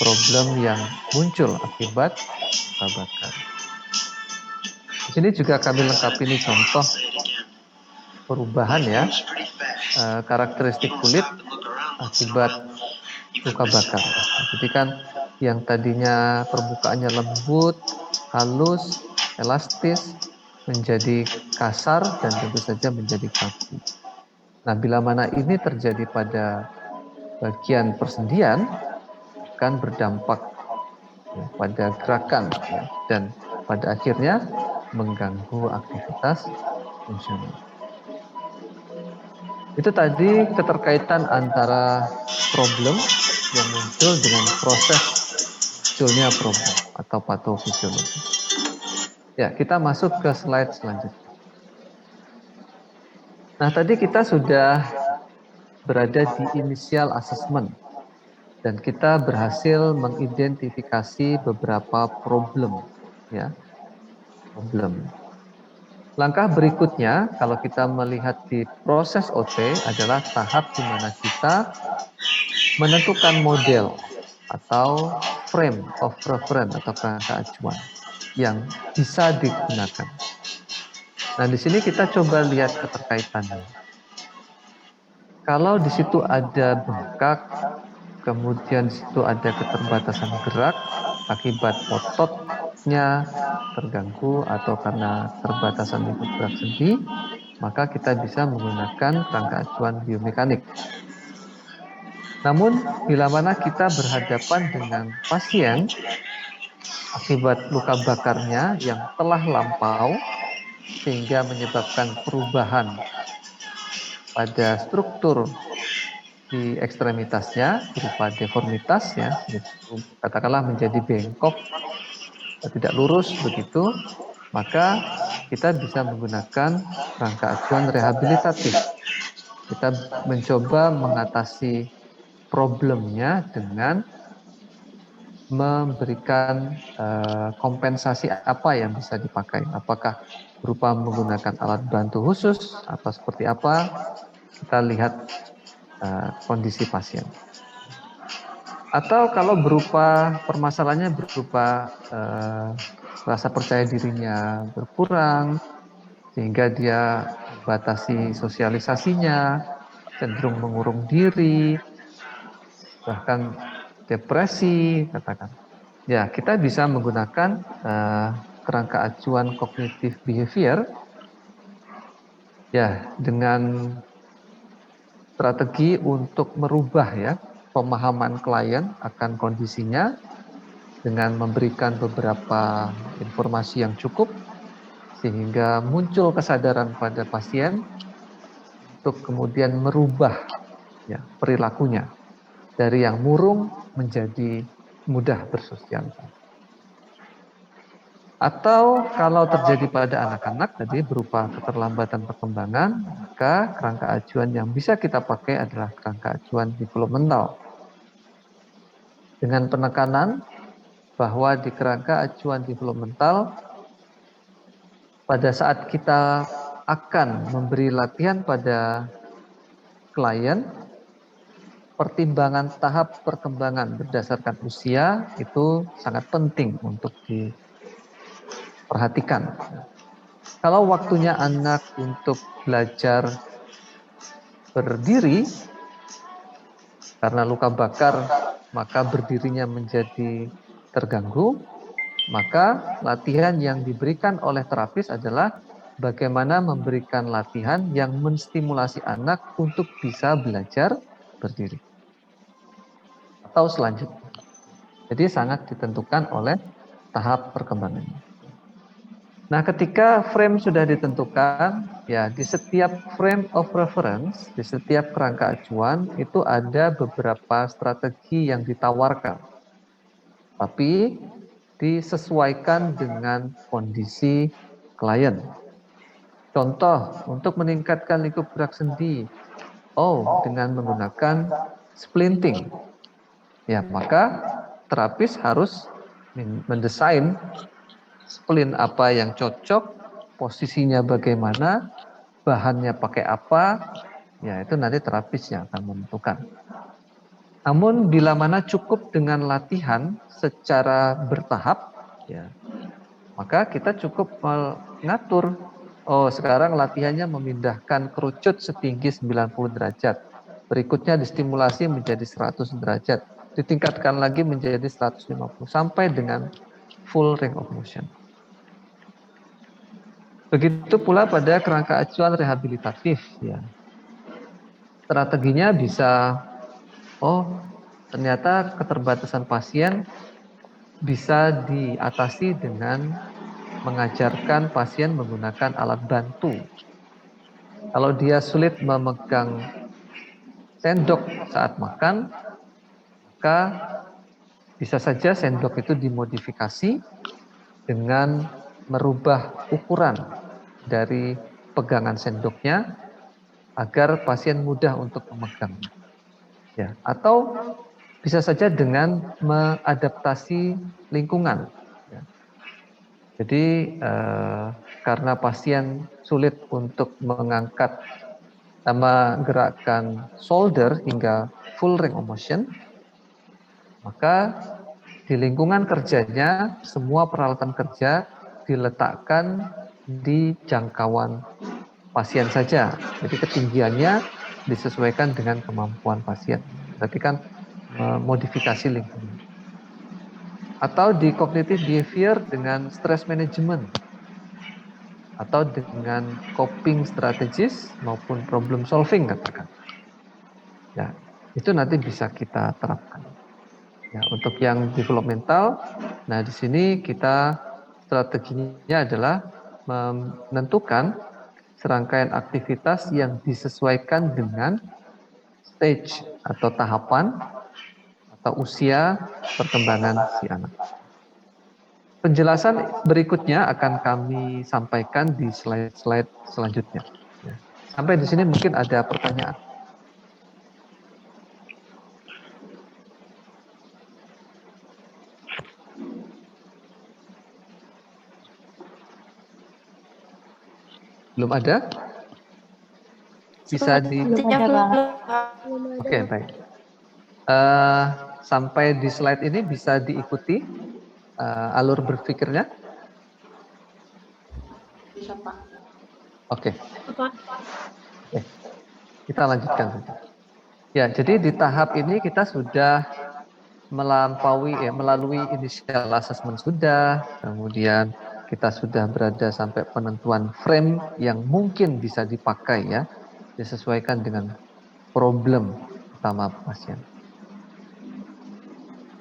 Speaker 1: problem yang muncul akibat luka bakar. Di sini juga kami lengkapi ini contoh perubahan ya, karakteristik kulit akibat luka bakar. Jadi kan yang tadinya permukaannya lembut, halus, elastis, menjadi kasar dan tentu saja menjadi kaku. Nah, bila mana ini terjadi pada bagian persendian, akan berdampak ya, pada gerakan ya, dan pada akhirnya mengganggu aktivitas fungsional. Itu tadi keterkaitan antara problem yang muncul dengan proses munculnya problem atau patofisiologi. Ya, kita masuk ke slide selanjutnya. Nah, tadi kita sudah berada di initial assessment dan kita berhasil mengidentifikasi beberapa problem, ya. Problem. Langkah berikutnya kalau kita melihat di proses OT adalah tahap di mana kita menentukan model atau frame of reference atau kerangka acuan yang bisa digunakan. Nah, di sini kita coba lihat keterkaitannya. Kalau di situ ada bengkak, kemudian di situ ada keterbatasan gerak akibat ototnya terganggu atau karena terbatasan lingkup gerak sendi, maka kita bisa menggunakan kerangka acuan biomekanik. Namun, bila mana kita berhadapan dengan pasien akibat luka bakarnya yang telah lampau, sehingga menyebabkan perubahan pada struktur di ekstremitasnya berupa deformitas ya, katakanlah menjadi bengkok, tidak lurus begitu, maka kita bisa menggunakan kerangka acuan rehabilitatif. Kita mencoba mengatasi problemnya dengan memberikan kompensasi apa yang bisa dipakai. Apakah berupa menggunakan alat bantu khusus atau seperti apa, kita lihat kondisi pasien. Atau kalau berupa permasalahannya berupa rasa percaya dirinya berkurang, sehingga dia batasi sosialisasinya, cenderung mengurung diri, bahkan depresi, katakan. Ya, kita bisa menggunakan kerangka acuan kognitif behavior ya dengan strategi untuk merubah ya pemahaman klien akan kondisinya dengan memberikan beberapa informasi yang cukup sehingga muncul kesadaran pada pasien untuk kemudian merubah ya perilakunya dari yang murung menjadi mudah bersosialisasi. Atau kalau terjadi pada anak-anak tadi berupa keterlambatan perkembangan, maka kerangka acuan yang bisa kita pakai adalah kerangka acuan developmental. Dengan penekanan bahwa di kerangka acuan developmental, pada saat kita akan memberi latihan pada klien, pertimbangan tahap perkembangan berdasarkan usia itu sangat penting untuk diperhatikan. Kalau waktunya anak untuk belajar berdiri, karena luka bakar, maka berdirinya menjadi terganggu, maka latihan yang diberikan oleh terapis adalah bagaimana memberikan latihan yang menstimulasi anak untuk bisa belajar berdiri. Atau selanjutnya. Jadi sangat ditentukan oleh tahap perkembangannya. Nah, ketika frame sudah ditentukan, ya di setiap frame of reference, di setiap kerangka acuan itu ada beberapa strategi yang ditawarkan. Tapi disesuaikan dengan kondisi klien. Contoh, untuk meningkatkan lingkup gerak sendi, dengan menggunakan splinting. Ya, maka terapis harus mendesain splint apa yang cocok, posisinya bagaimana, bahannya pakai apa, ya itu nanti terapis yang akan menentukan. Namun bila mana cukup dengan latihan secara bertahap, ya, maka kita cukup mengatur, sekarang latihannya memindahkan kerucut setinggi 90 derajat, berikutnya distimulasi menjadi 100 derajat, ditingkatkan lagi menjadi 150 sampai dengan full range of motion. Begitu pula pada kerangka acuan rehabilitatif, ya. Strateginya bisa, ternyata keterbatasan pasien bisa diatasi dengan mengajarkan pasien menggunakan alat bantu. Kalau dia sulit memegang sendok saat makan, maka bisa saja sendok itu dimodifikasi dengan merubah ukuran dari pegangan sendoknya agar pasien mudah untuk memegang. Ya, atau bisa saja dengan mengadaptasi lingkungan. Ya. Jadi karena pasien sulit untuk mengangkat menggerakkan shoulder hingga full range of motion, maka di lingkungan kerjanya semua peralatan kerja diletakkan di jangkauan pasien saja. Jadi ketinggiannya disesuaikan dengan kemampuan pasien. Berarti kan modifikasi lingkungan. Atau di cognitive behavior dengan stress management. Atau dengan coping strategies maupun problem solving katakan. Ya, itu nanti bisa kita terapkan. Ya, untuk yang developmental, nah di sini kita strateginya adalah menentukan serangkaian aktivitas yang disesuaikan dengan stage atau tahapan atau usia perkembangan si anak. Penjelasan berikutnya akan kami sampaikan di slide-slide selanjutnya. Ya. Sampai di sini mungkin ada pertanyaan. Belum ada? Bisa di... Oke, baik. Sampai di slide ini bisa diikuti alur berpikirnya?
Speaker 2: Bisa, Pak.
Speaker 1: Oke.
Speaker 4: Pak.
Speaker 1: Oke. Kita lanjutkan saja. Ya, jadi di tahap ini kita sudah melalui initial assessment sudah, kemudian kita sudah berada sampai penentuan frame yang mungkin bisa dipakai ya, disesuaikan dengan problem utama pasien.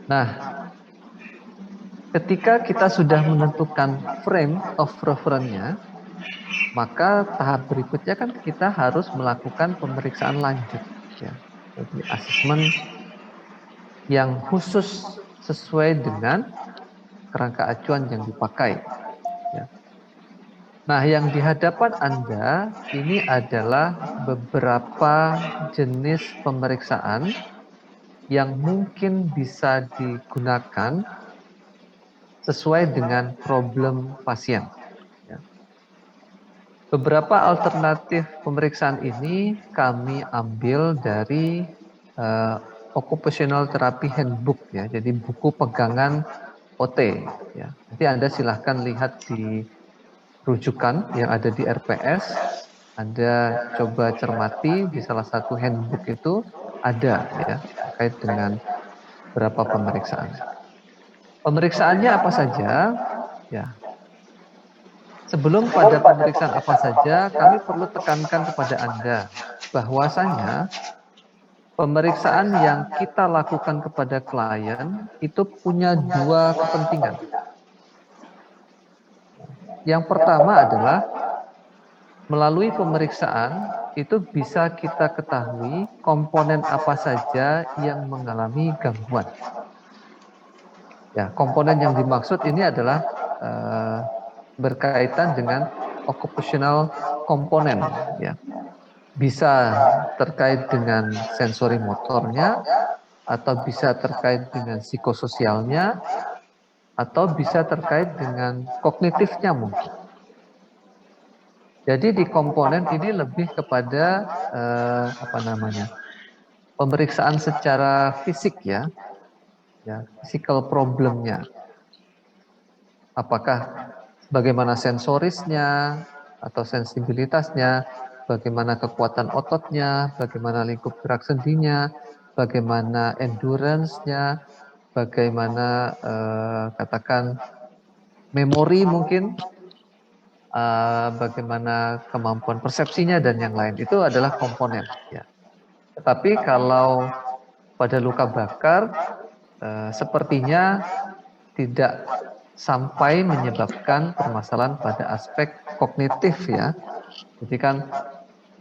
Speaker 1: Nah, ketika kita sudah menentukan frame of reference-nya, maka tahap berikutnya kan kita harus melakukan pemeriksaan lanjut ya. Jadi asesmen yang khusus sesuai dengan kerangka acuan yang dipakai. Ya. Nah, yang di hadapan Anda ini adalah beberapa jenis pemeriksaan yang mungkin bisa digunakan sesuai dengan problem pasien. Ya. Beberapa alternatif pemeriksaan ini kami ambil dari Occupational Therapy Handbook ya, jadi buku pegangan OT ya. Nanti Anda silahkan lihat di rujukan yang ada di RPS. Anda coba cermati di salah satu handbook itu ada ya terkait dengan berapa pemeriksaan. Pemeriksaannya apa saja? Ya. Sebelum pada pemeriksaan apa saja, kami perlu tekankan kepada Anda bahwasanya pemeriksaan yang kita lakukan kepada klien itu punya dua kepentingan. Yang pertama adalah melalui pemeriksaan itu bisa kita ketahui komponen apa saja yang mengalami gangguan. Ya, komponen yang dimaksud ini adalah berkaitan dengan occupational komponen. Ya. Bisa terkait dengan sensori motornya, atau bisa terkait dengan psikososialnya, atau bisa terkait dengan kognitifnya mungkin. Jadi di komponen ini lebih kepada pemeriksaan secara fisik ya, physical problemnya. Apakah bagaimana sensorisnya atau sensibilitasnya, bagaimana kekuatan ototnya, bagaimana lingkup gerak sendinya, bagaimana endurance-nya, bagaimana katakan memori mungkin, bagaimana kemampuan persepsinya dan yang lain. Itu adalah komponen. Ya. Tetapi kalau pada luka bakar, sepertinya tidak sampai menyebabkan permasalahan pada aspek kognitif ya. Jadi kan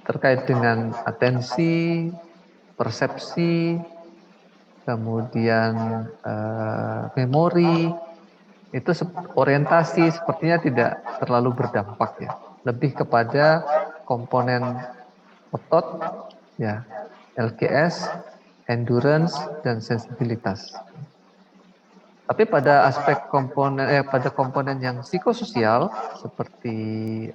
Speaker 1: terkait dengan atensi, persepsi, kemudian memori, itu orientasi sepertinya tidak terlalu berdampak ya. Lebih kepada komponen otot ya, LGS, endurance dan sensibilitas. Tapi pada aspek pada komponen yang psikososial seperti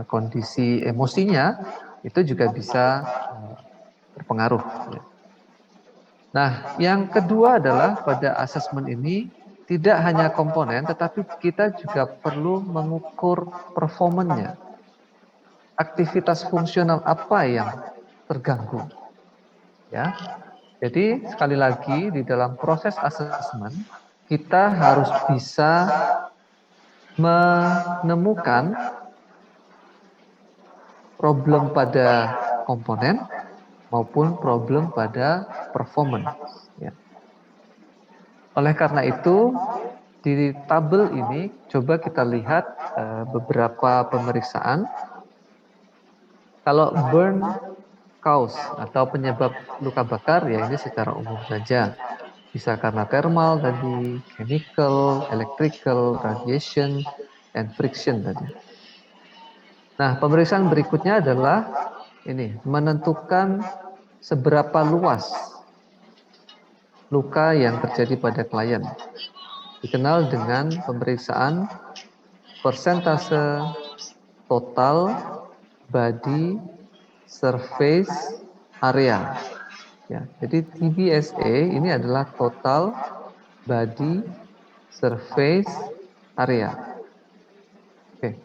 Speaker 1: kondisi emosinya itu juga bisa berpengaruh. Nah, yang kedua adalah pada asesmen ini tidak hanya komponen, tetapi kita juga perlu mengukur performanya. Aktivitas fungsional apa yang terganggu? Ya. Jadi sekali lagi di dalam proses asesmen kita harus bisa menemukan problem pada komponen maupun problem pada performance. Ya. Oleh karena itu di tabel ini coba kita lihat beberapa pemeriksaan. Kalau burn cause atau penyebab luka bakar, ya ini secara umum saja. Bisa karena thermal tadi, chemical, electrical, radiation, and friction tadi. Nah, pemeriksaan berikutnya adalah ini, menentukan seberapa luas luka yang terjadi pada klien. Dikenal dengan pemeriksaan persentase total body surface area. Ya, jadi TBSA ini adalah total body surface area. Oke.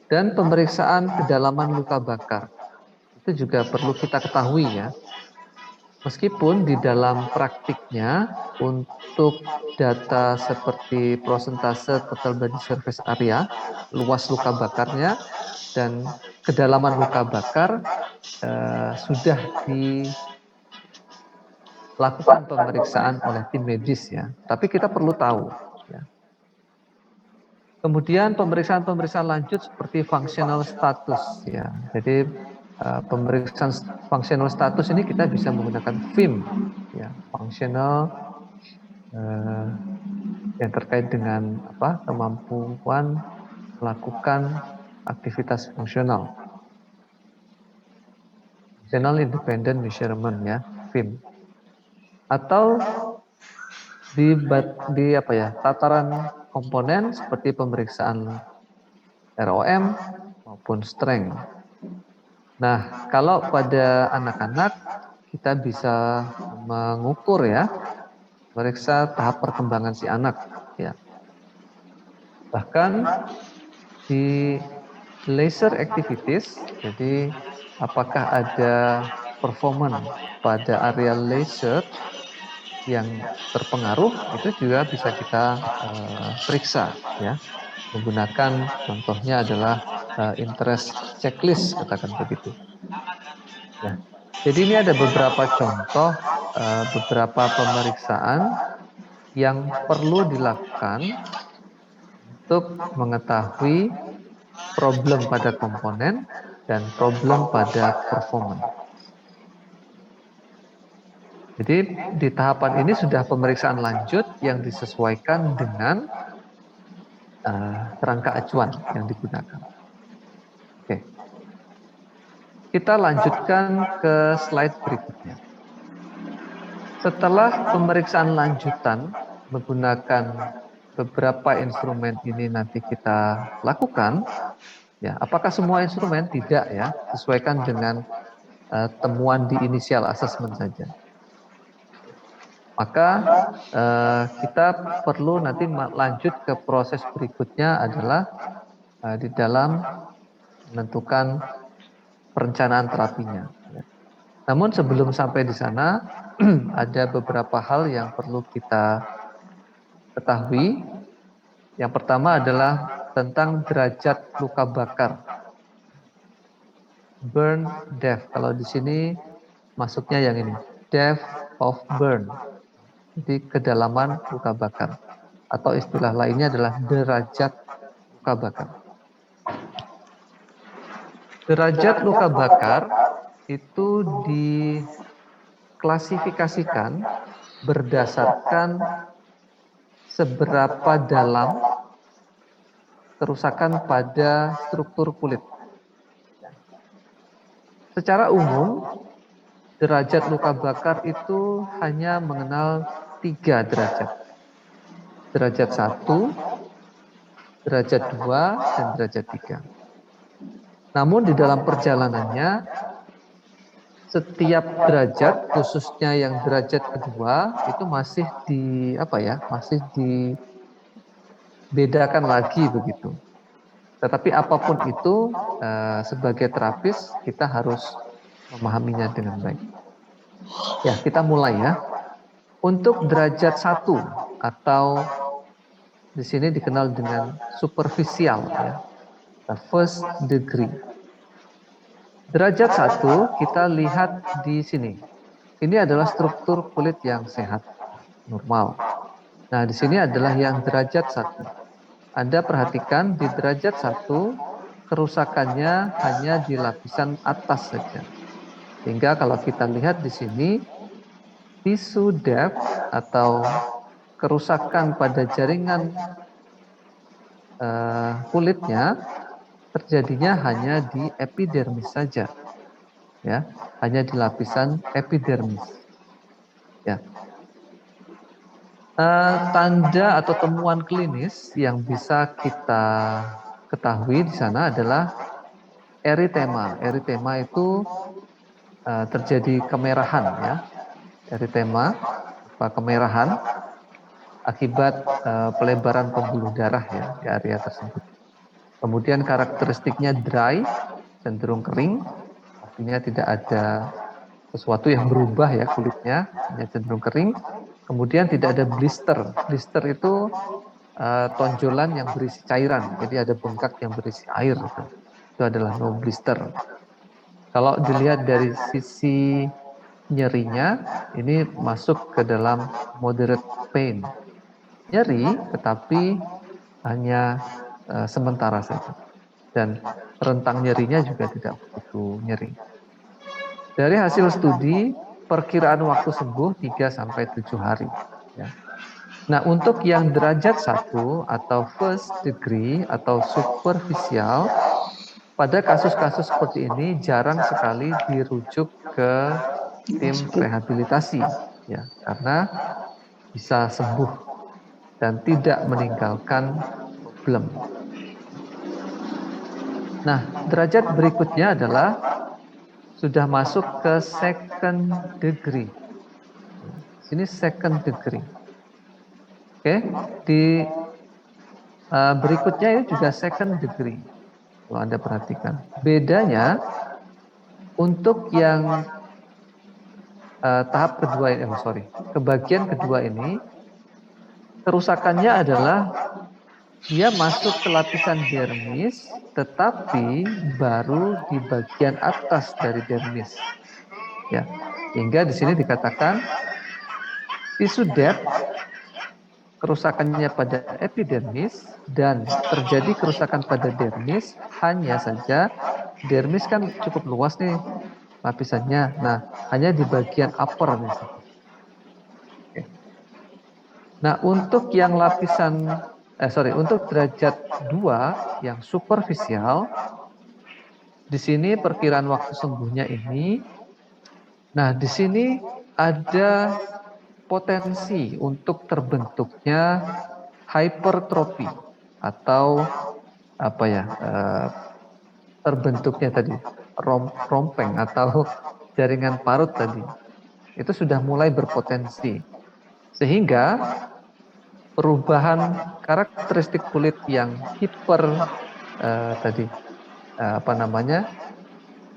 Speaker 1: Dan pemeriksaan kedalaman luka bakar itu juga perlu kita ketahui ya. Meskipun di dalam praktiknya untuk data seperti prosentase total body surface area, luas luka bakarnya dan kedalaman luka bakar sudah dilakukan pemeriksaan oleh tim medis ya. Tapi kita perlu tahu ya. Kemudian pemeriksaan lanjut seperti functional status ya. Jadi pemeriksaan functional status ini kita bisa menggunakan FIM ya, functional yang terkait dengan kemampuan melakukan aktivitas fungsional. Functional Independent Measurement ya, FIM. Atau di tataran komponen seperti pemeriksaan ROM maupun strength. Nah, kalau pada anak-anak kita bisa mengukur ya, meriksa tahap perkembangan si anak ya. Bahkan di leisure activities, jadi apakah ada performance pada area leisure yang terpengaruh, itu juga bisa kita periksa ya, menggunakan contohnya adalah interest checklist, katakan begitu. Ya. Jadi ini ada beberapa contoh, beberapa pemeriksaan yang perlu dilakukan untuk mengetahui problem pada komponen dan problem pada performance. Jadi di tahapan ini sudah pemeriksaan lanjut yang disesuaikan dengan kerangka acuan yang digunakan. Oke. Kita lanjutkan ke slide berikutnya. Setelah pemeriksaan lanjutan menggunakan beberapa instrumen ini nanti kita lakukan, ya, apakah semua instrumen? Tidak ya, sesuaikan dengan temuan di initial assessment saja. Maka kita perlu nanti lanjut ke proses berikutnya adalah di dalam menentukan perencanaan terapinya. Namun sebelum sampai di sana, ada beberapa hal yang perlu kita ketahui. Yang pertama adalah tentang derajat luka bakar. Burn depth. Kalau di sini masuknya yang ini, depth of burn. Jadi kedalaman luka bakar. Atau istilah lainnya adalah derajat luka bakar. Derajat luka bakar itu diklasifikasikan berdasarkan seberapa dalam kerusakan pada struktur kulit. Secara umum, derajat luka bakar itu hanya mengenal 3 derajat. Derajat 1, derajat 2, dan derajat 3. Namun di dalam perjalanannya, setiap derajat, khususnya yang derajat kedua, itu masih masih dibedakan lagi begitu. Tetapi apapun itu, sebagai terapis kita harus memahaminya dengan baik. Ya, kita mulai ya. Untuk derajat 1 atau di sini dikenal dengan superficial ya, the first degree. Derajat 1 kita lihat di sini. Ini adalah struktur kulit yang sehat, normal. Nah, di sini adalah yang derajat 1. Anda perhatikan di derajat 1 kerusakannya hanya di lapisan atas saja. Sehingga kalau kita lihat di sini, tisu depth atau kerusakan pada jaringan kulitnya terjadinya hanya di epidermis saja, ya, hanya di lapisan epidermis. Ya. Tanda atau temuan klinis yang bisa kita ketahui di sana adalah eritema. Eritema itu terjadi kemerahan, ya, eritema, kemerahan akibat pelebaran pembuluh darah, ya, di area tersebut. Kemudian karakteristiknya dry, cenderung kering, artinya tidak ada sesuatu yang berubah, ya, kulitnya hanya cenderung kering. Kemudian tidak ada blister. Blister itu tonjolan yang berisi cairan, jadi ada bengkak yang berisi air. Itu adalah no blister. Kalau dilihat dari sisi nyerinya, ini masuk ke dalam moderate pain. Nyeri, tetapi hanya sementara saja. Dan rentang nyerinya juga tidak begitu nyeri. Dari hasil studi, perkiraan waktu sembuh 3-7 hari. Ya. Nah, untuk yang derajat 1 atau first degree atau superficial, pada kasus-kasus seperti ini jarang sekali dirujuk ke tim rehabilitasi, ya, karena bisa sembuh dan tidak meninggalkan problem. Nah, derajat berikutnya adalah sudah masuk ke second degree. Ini second degree. Oke, di berikutnya ini juga second degree. Kalau Anda perhatikan, bedanya untuk yang tahap kedua ini, kebagian kedua ini, kerusakannya adalah dia masuk ke lapisan dermis, tetapi baru di bagian atas dari dermis. Ya, hingga di sini dikatakan tisu depth kerusakannya pada epidermis dan terjadi kerusakan pada dermis, hanya saja dermis kan cukup luas nih lapisannya. Nah, hanya di bagian upper nih. Oke. Nah, untuk yang lapisan untuk derajat 2 yang superficial, di sini perkiraan waktu sembuhnya ini. Nah, di sini ada potensi untuk terbentuknya hypertrophy atau apa ya? Terbentuknya tadi rompeng atau jaringan parut tadi. Itu sudah mulai berpotensi. Sehingga perubahan karakteristik kulit yang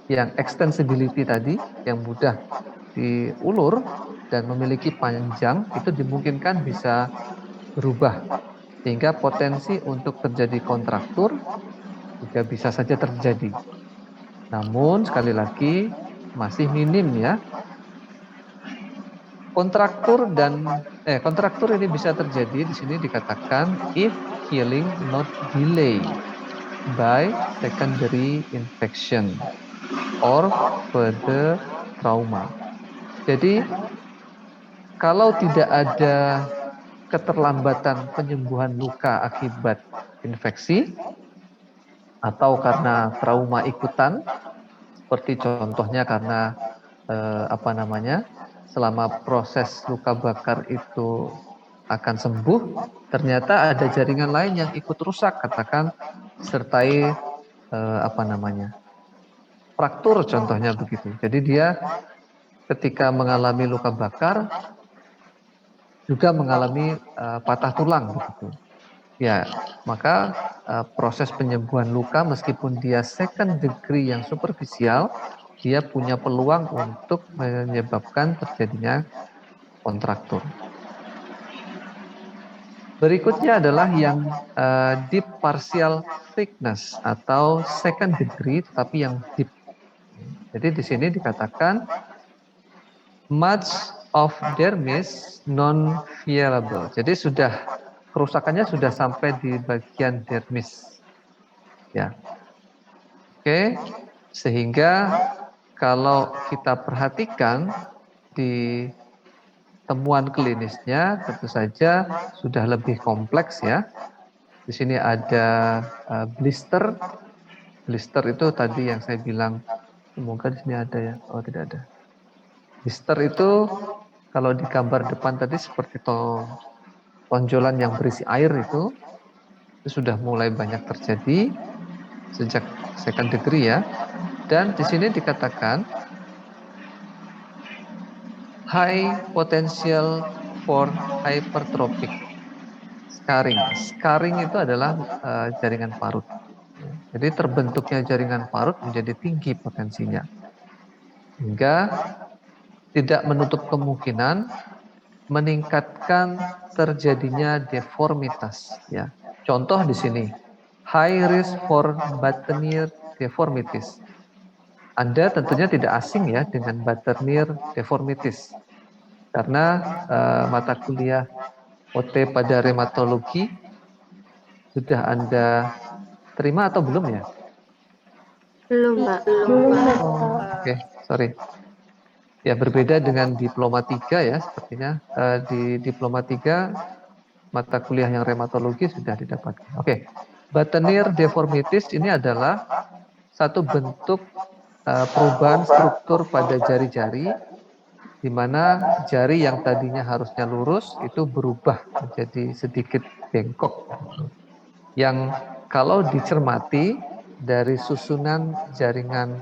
Speaker 1: yang extensibility tadi, yang mudah diulur dan memiliki panjang, itu dimungkinkan bisa berubah, sehingga potensi untuk terjadi kontraktur juga bisa saja terjadi. Namun sekali lagi masih minim, ya. Kontraktur ini bisa terjadi, di sini dikatakan if healing not delay by secondary infection or further trauma. Jadi kalau tidak ada keterlambatan penyembuhan luka akibat infeksi atau karena trauma ikutan, seperti contohnya karena selama proses luka bakar itu akan sembuh, ternyata ada jaringan lain yang ikut rusak, katakan sertai fraktur contohnya begitu. Jadi dia ketika mengalami luka bakar juga mengalami patah tulang begitu. Ya, maka proses penyembuhan luka meskipun dia second degree yang superficial, dia punya peluang untuk menyebabkan terjadinya kontraktur. Berikutnya adalah yang deep partial thickness atau second degree tetapi yang deep. Jadi di sini dikatakan much of dermis non-viable. Jadi kerusakannya sudah sampai di bagian dermis. Ya. Oke, sehingga kalau kita perhatikan di temuan klinisnya tentu saja sudah lebih kompleks ya. Di sini ada blister. Blister itu tadi yang saya bilang, semoga di sini ada ya. Oh, tidak ada. Blister itu kalau di gambar depan tadi seperti tonjolan yang berisi air itu sudah mulai banyak terjadi sejak second degree ya. Dan di sini dikatakan high potential for hypertrophic scarring. Scarring itu adalah jaringan parut. Jadi terbentuknya jaringan parut menjadi tinggi potensinya. Hingga tidak menutup kemungkinan meningkatkan terjadinya deformitas ya. Contoh di sini, high risk for Bataillon deformities. Anda tentunya tidak asing ya dengan Bataillon deformities. Karena mata kuliah OT pada reumatologi sudah Anda terima atau belum ya?
Speaker 5: Belum, Pak.
Speaker 1: Oh, oke, sorry. Ya, berbeda dengan diploma 3 ya, sepertinya. Di diploma 3, mata kuliah yang reumatologi sudah didapatkan. Oke, Bataillon deformities ini adalah satu bentuk perubahan struktur pada jari-jari, di mana jari yang tadinya harusnya lurus itu berubah menjadi sedikit bengkok. Yang kalau dicermati dari susunan jaringan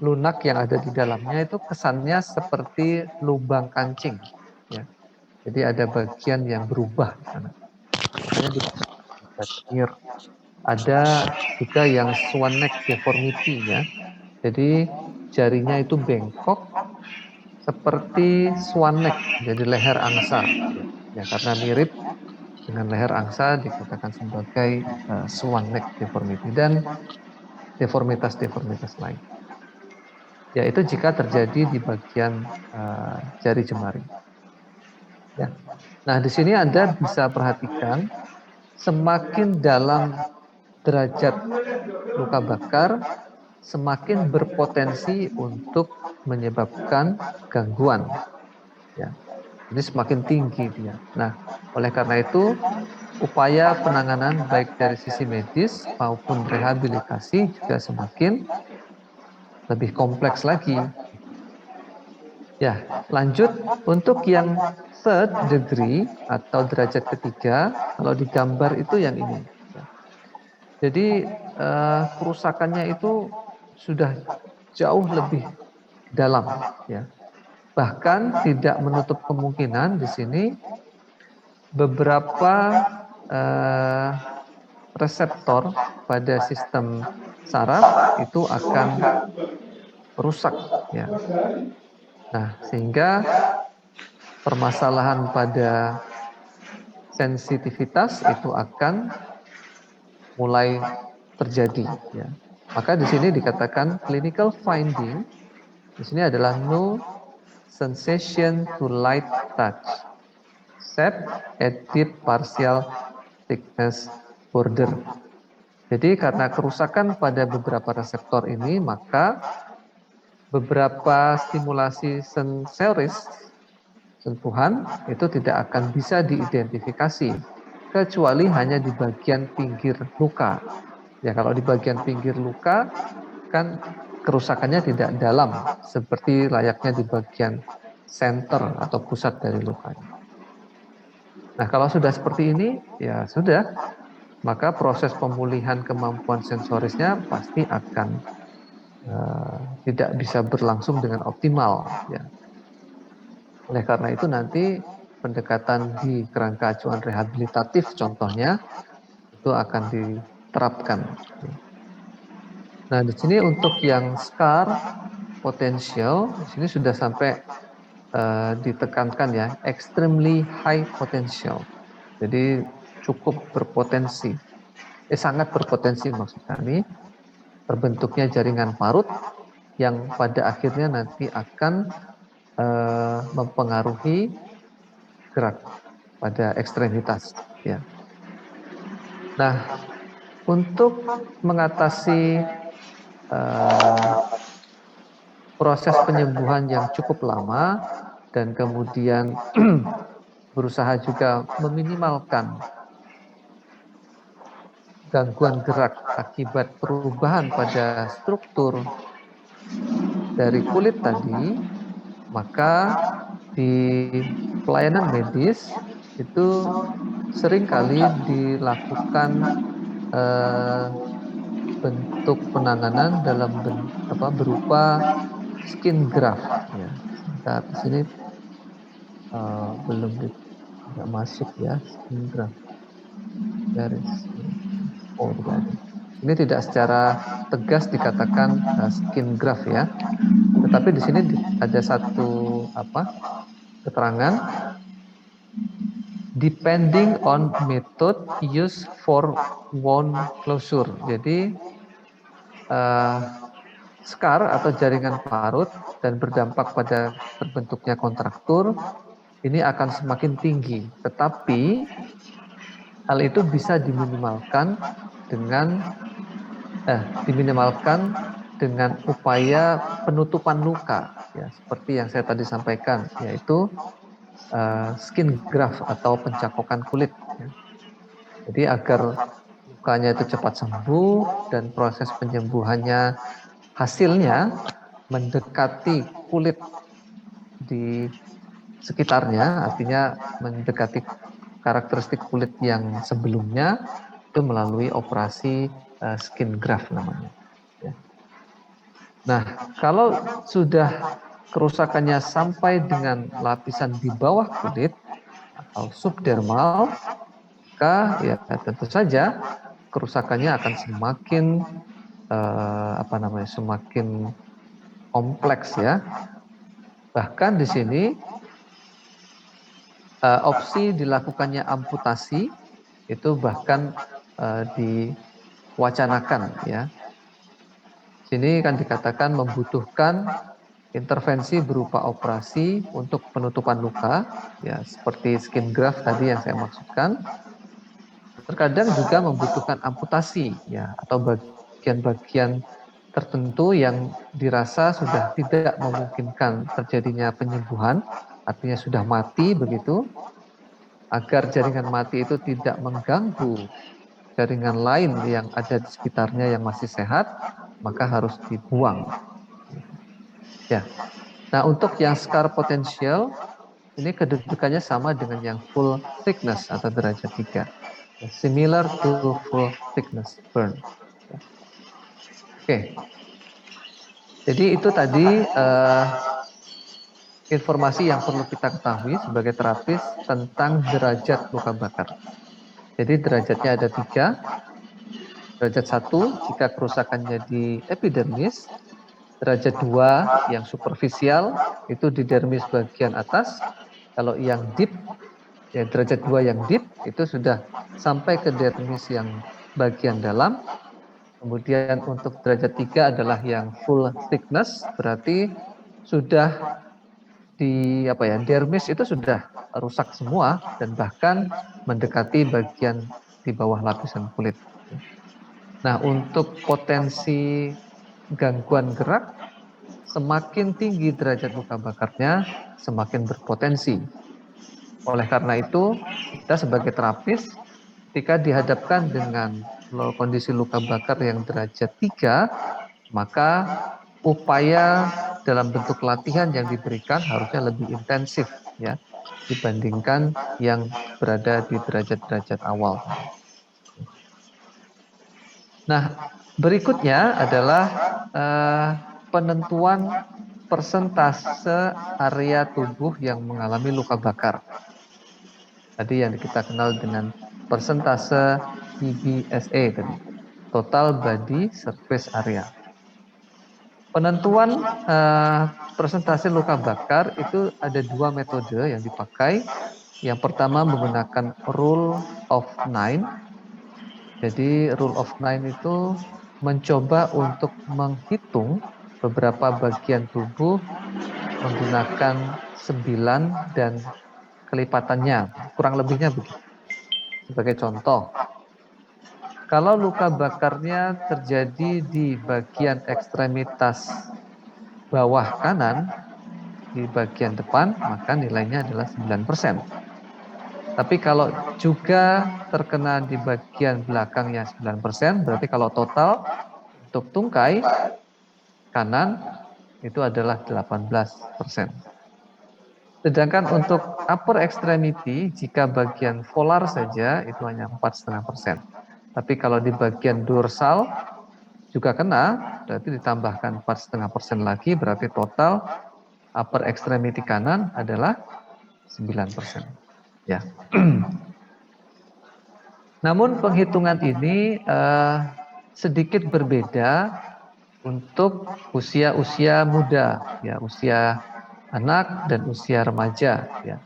Speaker 1: lunak yang ada di dalamnya itu kesannya seperti lubang kancing. Ya. Jadi ada bagian yang berubah di sana. Ada juga yang swan neck deformity ya. Jadi jarinya itu bengkok seperti swan neck, jadi leher angsa. Ya, karena mirip dengan leher angsa dikatakan sebagai swan neck deformity dan deformitas-deformitas lain. Yaitu jika terjadi di bagian jari jemari. Ya. Nah, di sini Anda bisa perhatikan semakin dalam derajat luka bakar, semakin berpotensi untuk menyebabkan gangguan. Ya. Jadi semakin tinggi dia. Nah, oleh karena itu, upaya penanganan baik dari sisi medis maupun rehabilitasi juga semakin lebih kompleks lagi. Ya, lanjut untuk yang third degree atau derajat ketiga, kalau digambar itu yang ini. Jadi kerusakannya itu sudah jauh lebih dalam, ya. Bahkan tidak menutup kemungkinan di sini beberapa reseptor pada sistem saraf itu akan rusak, ya. Nah, sehingga permasalahan pada sensitivitas itu akan mulai terjadi, ya. Maka di sini dikatakan clinical finding di sini adalah no sensation to light touch, except at deep partial thickness border. Jadi karena kerusakan pada beberapa reseptor ini, maka beberapa stimulasi sensoris, sentuhan, itu tidak akan bisa diidentifikasi, kecuali hanya di bagian pinggir luka. Ya, kalau di bagian pinggir luka, kan kerusakannya tidak dalam, seperti layaknya di bagian center atau pusat dari lukanya. Nah, kalau sudah seperti ini, ya sudah, maka proses pemulihan kemampuan sensorisnya pasti akan tidak bisa berlangsung dengan optimal. Ya. Oleh karena itu nanti pendekatan di kerangka acuan rehabilitatif contohnya itu akan diterapkan. Nah, di sini untuk yang scar potensial, di sini sudah sampai ditekankan ya, extremely high potential. Jadi cukup berpotensi, sangat berpotensi maksud kami, terbentuknya jaringan parut yang pada akhirnya nanti akan mempengaruhi gerak pada ekstremitas. Ya. Nah, untuk mengatasi proses penyembuhan yang cukup lama dan kemudian berusaha juga meminimalkan gangguan gerak akibat perubahan pada struktur dari kulit tadi, maka di pelayanan medis itu seringkali dilakukan bentuk penanganan dalam berupa skin graft. Ya, sebentar di sini belum tidak masuk ya skin graft. Garis. Oh, tidak ada. Ini tidak secara tegas dikatakan skin graft ya, tetapi di sini ada satu keterangan depending on method used for wound closure. Jadi scar atau jaringan parut dan berdampak pada terbentuknya kontraktur ini akan semakin tinggi, tetapi hal itu bisa diminimalkan dengan upaya penutupan luka, ya, seperti yang saya tadi sampaikan, yaitu skin graft atau pencakokan kulit. Ya. Jadi agar lukanya itu cepat sembuh dan proses penyembuhannya hasilnya mendekati kulit di sekitarnya, artinya mendekati karakteristik kulit yang sebelumnya, itu melalui operasi skin graft namanya. Ya. Nah, kalau sudah kerusakannya sampai dengan lapisan di bawah kulit atau subdermal, maka ya tentu saja kerusakannya akan semakin semakin kompleks ya. Bahkan di sini opsi dilakukannya amputasi itu bahkan diwacanakan ya. Sini kan dikatakan membutuhkan intervensi berupa operasi untuk penutupan luka, ya seperti skin graft tadi yang saya maksudkan. Terkadang juga membutuhkan amputasi, ya atau bagian-bagian tertentu yang dirasa sudah tidak memungkinkan terjadinya penyembuhan, artinya sudah mati begitu, agar jaringan mati itu tidak mengganggu jaringan lain yang ada di sekitarnya yang masih sehat, maka harus dibuang. Ya. Nah, untuk yang scar potensial ini kedudukannya sama dengan yang full thickness atau derajat 3. Similar to full thickness burn. Oke. Jadi itu tadi informasi yang perlu kita ketahui sebagai terapis tentang derajat luka bakar. Jadi derajatnya ada 3. Derajat 1 jika kerusakannya di epidermis, derajat 2 yang superficial itu di dermis bagian atas, kalau yang deep, ya derajat 2 yang deep itu sudah sampai ke dermis yang bagian dalam. Kemudian untuk derajat 3 adalah yang full thickness, berarti sudah dermis itu sudah rusak semua dan bahkan mendekati bagian di bawah lapisan kulit. Nah, untuk potensi gangguan gerak, semakin tinggi derajat luka bakarnya, semakin berpotensi. Oleh karena itu, kita sebagai terapis, ketika dihadapkan dengan kondisi luka bakar yang derajat 3, maka upaya dalam bentuk latihan yang diberikan harusnya lebih intensif ya dibandingkan yang berada di derajat-derajat awal. Nah, berikutnya adalah penentuan persentase area tubuh yang mengalami luka bakar. Tadi yang kita kenal dengan persentase TBSA tadi, total body surface area. Penentuan persentase luka bakar itu ada 2 metode yang dipakai. Yang pertama menggunakan rule of 9. Jadi rule of 9 itu mencoba untuk menghitung beberapa bagian tubuh menggunakan 9 dan kelipatannya, kurang lebihnya begitu. Sebagai contoh, kalau luka bakarnya terjadi di bagian ekstremitas bawah kanan di bagian depan, maka nilainya adalah 9%. Tapi kalau juga terkena di bagian belakangnya 9%, berarti kalau total untuk tungkai kanan itu adalah 18%. Sedangkan untuk upper extremity, jika bagian volar saja itu hanya 4,5%. Tapi kalau di bagian dorsal juga kena, berarti ditambahkan 4,5% lagi, berarti total upper extremity kanan adalah 9%. Ya. Namun penghitungan ini sedikit berbeda untuk usia-usia muda, ya, usia anak dan usia remaja, ya.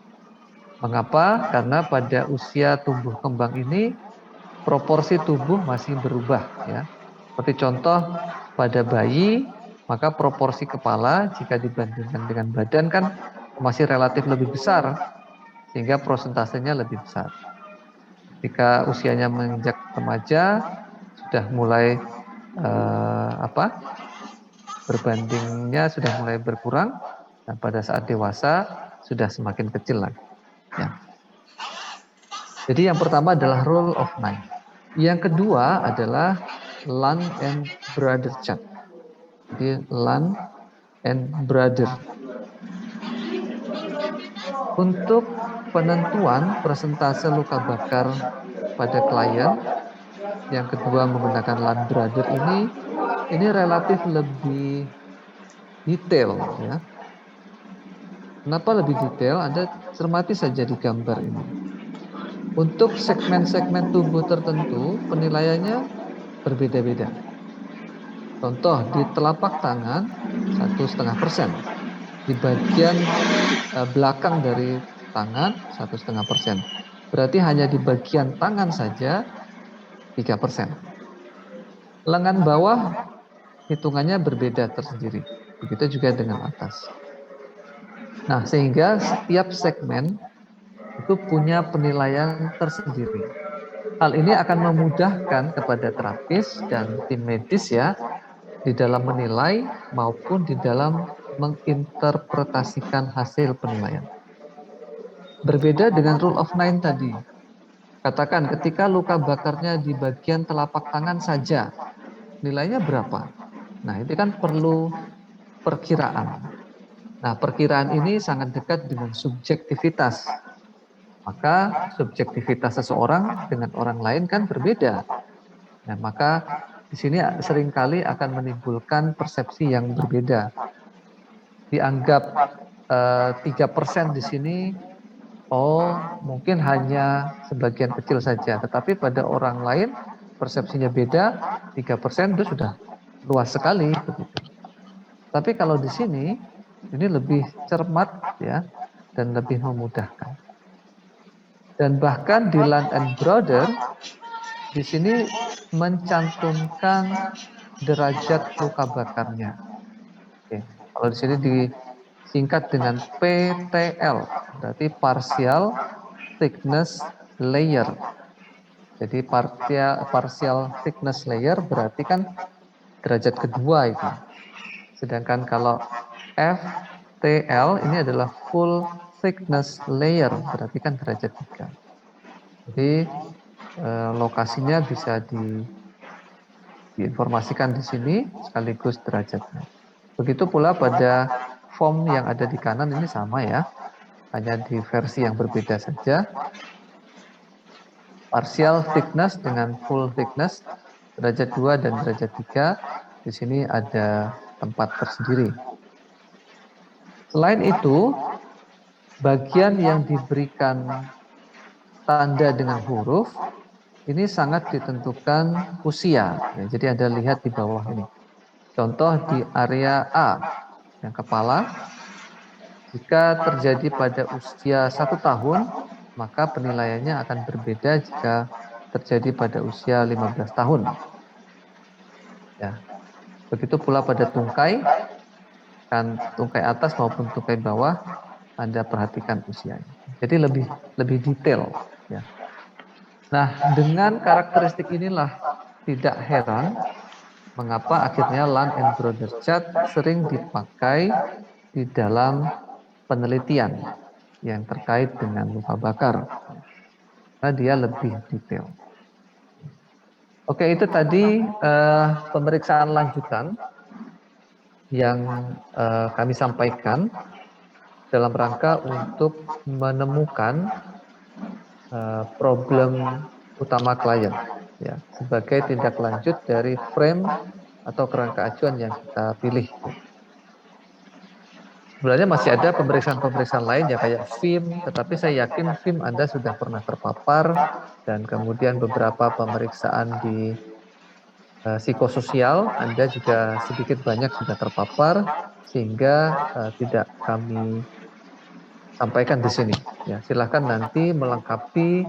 Speaker 1: Mengapa? Karena pada usia tumbuh kembang ini proporsi tubuh masih berubah, ya. Seperti contoh pada bayi, maka proporsi kepala jika dibandingkan dengan badan kan masih relatif lebih besar, sehingga prosentasenya lebih besar. Jika usianya menginjak remaja, sudah mulai berbandingnya sudah mulai berkurang, dan pada saat dewasa sudah semakin kecil lagi. Ya. Jadi yang pertama adalah rule of 9. Yang kedua adalah Land and Brother chart. Jadi Land and Brother. Untuk penentuan persentase luka bakar pada klien, yang kedua menggunakan Land Brother ini relatif lebih detail, ya. Kenapa lebih detail? Anda cermati saja di gambar ini. Untuk segmen-segmen tubuh tertentu, penilaiannya berbeda-beda. Contoh, di telapak tangan 1,5%. Di bagian belakang dari tangan 1,5%. Berarti hanya di bagian tangan saja 3%. Lengan bawah hitungannya berbeda tersendiri. Begitu juga dengan atas. Nah, sehingga setiap segmen itu punya penilaian tersendiri. Hal ini akan memudahkan kepada terapis dan tim medis, ya, di dalam menilai maupun di dalam menginterpretasikan hasil penilaian. Berbeda dengan rule of 9 tadi. Katakan ketika luka bakarnya di bagian telapak tangan saja, nilainya berapa? Nah, itu kan perlu perkiraan. Nah, perkiraan ini sangat dekat dengan subjektivitas. Maka subjektivitas seseorang dengan orang lain kan berbeda. Nah, maka di sini seringkali akan menimbulkan persepsi yang berbeda. Dianggap 3% di sini, mungkin hanya sebagian kecil saja. Tetapi pada orang lain persepsinya beda, 3% itu sudah luas sekali. Tapi kalau di sini, ini lebih cermat, ya, dan lebih memudahkan. Dan bahkan di Land and Brother, di sini mencantumkan derajat luka bakarnya. Oke. Kalau di sini disingkat dengan PTL, berarti partial thickness layer. Jadi partial thickness layer berarti kan derajat kedua itu. Sedangkan kalau FTL ini adalah full thickness layer, berarti kan derajat 3. Jadi lokasinya bisa diinformasikan di sini sekaligus derajatnya. Begitu pula pada form yang ada di kanan ini sama, ya, hanya di versi yang berbeda saja. Partial thickness dengan full thickness, derajat 2 dan derajat 3, di sini ada tempat tersendiri. Selain itu, bagian yang diberikan tanda dengan huruf ini sangat ditentukan usia. Ya, jadi Anda lihat di bawah ini. Contoh di area A, yang kepala, jika terjadi pada usia 1 tahun, maka penilaiannya akan berbeda jika terjadi pada usia 15 tahun. Ya. Begitu pula pada tungkai, kan tungkai atas maupun tungkai bawah, Anda perhatikan usianya. Jadi lebih detail, ya. Nah, dengan karakteristik inilah tidak heran mengapa akhirnya Land and Broder chart sering dipakai di dalam penelitian yang terkait dengan luka bakar. Karena dia lebih detail. Oke, itu tadi pemeriksaan lanjutan yang kami sampaikan dalam rangka untuk menemukan problem utama klien, ya, sebagai tindak lanjut dari frame atau kerangka acuan yang kita pilih. Sebenarnya masih ada pemeriksaan-pemeriksaan lain ya kayak FIM, tetapi saya yakin FIM Anda sudah pernah terpapar, dan kemudian beberapa pemeriksaan di psikososial Anda juga sedikit banyak sudah terpapar, sehingga tidak kami sampaikan di sini. Ya, silakan nanti melengkapi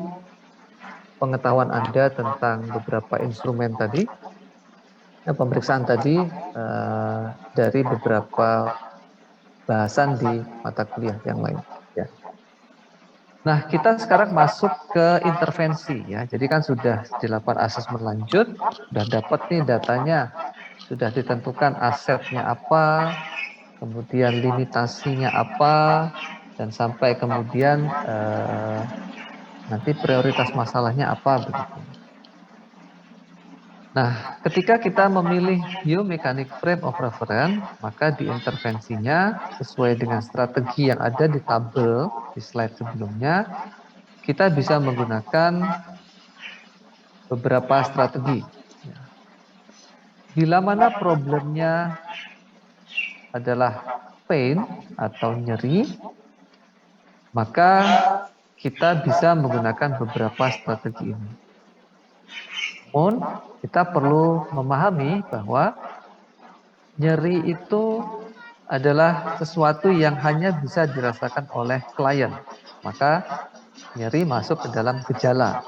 Speaker 1: pengetahuan Anda tentang beberapa instrumen tadi, pemeriksaan tadi dari beberapa bahasan di mata kuliah yang lain. Ya. Nah, kita sekarang masuk ke intervensi ya. Jadi kan sudah dilakukan asesmen lanjut, sudah dapat nih datanya, sudah ditentukan asetnya apa, kemudian limitasinya apa, dan sampai kemudian nanti prioritas masalahnya apa begitu. Nah, ketika kita memilih biomechanic frame of reference, maka di intervensinya sesuai dengan strategi yang ada di tabel di slide sebelumnya, kita bisa menggunakan beberapa strategi. Bila mana problemnya adalah pain atau nyeri, maka kita bisa menggunakan beberapa strategi ini. Namun, kita perlu memahami bahwa nyeri itu adalah sesuatu yang hanya bisa dirasakan oleh klien. Maka nyeri masuk ke dalam gejala.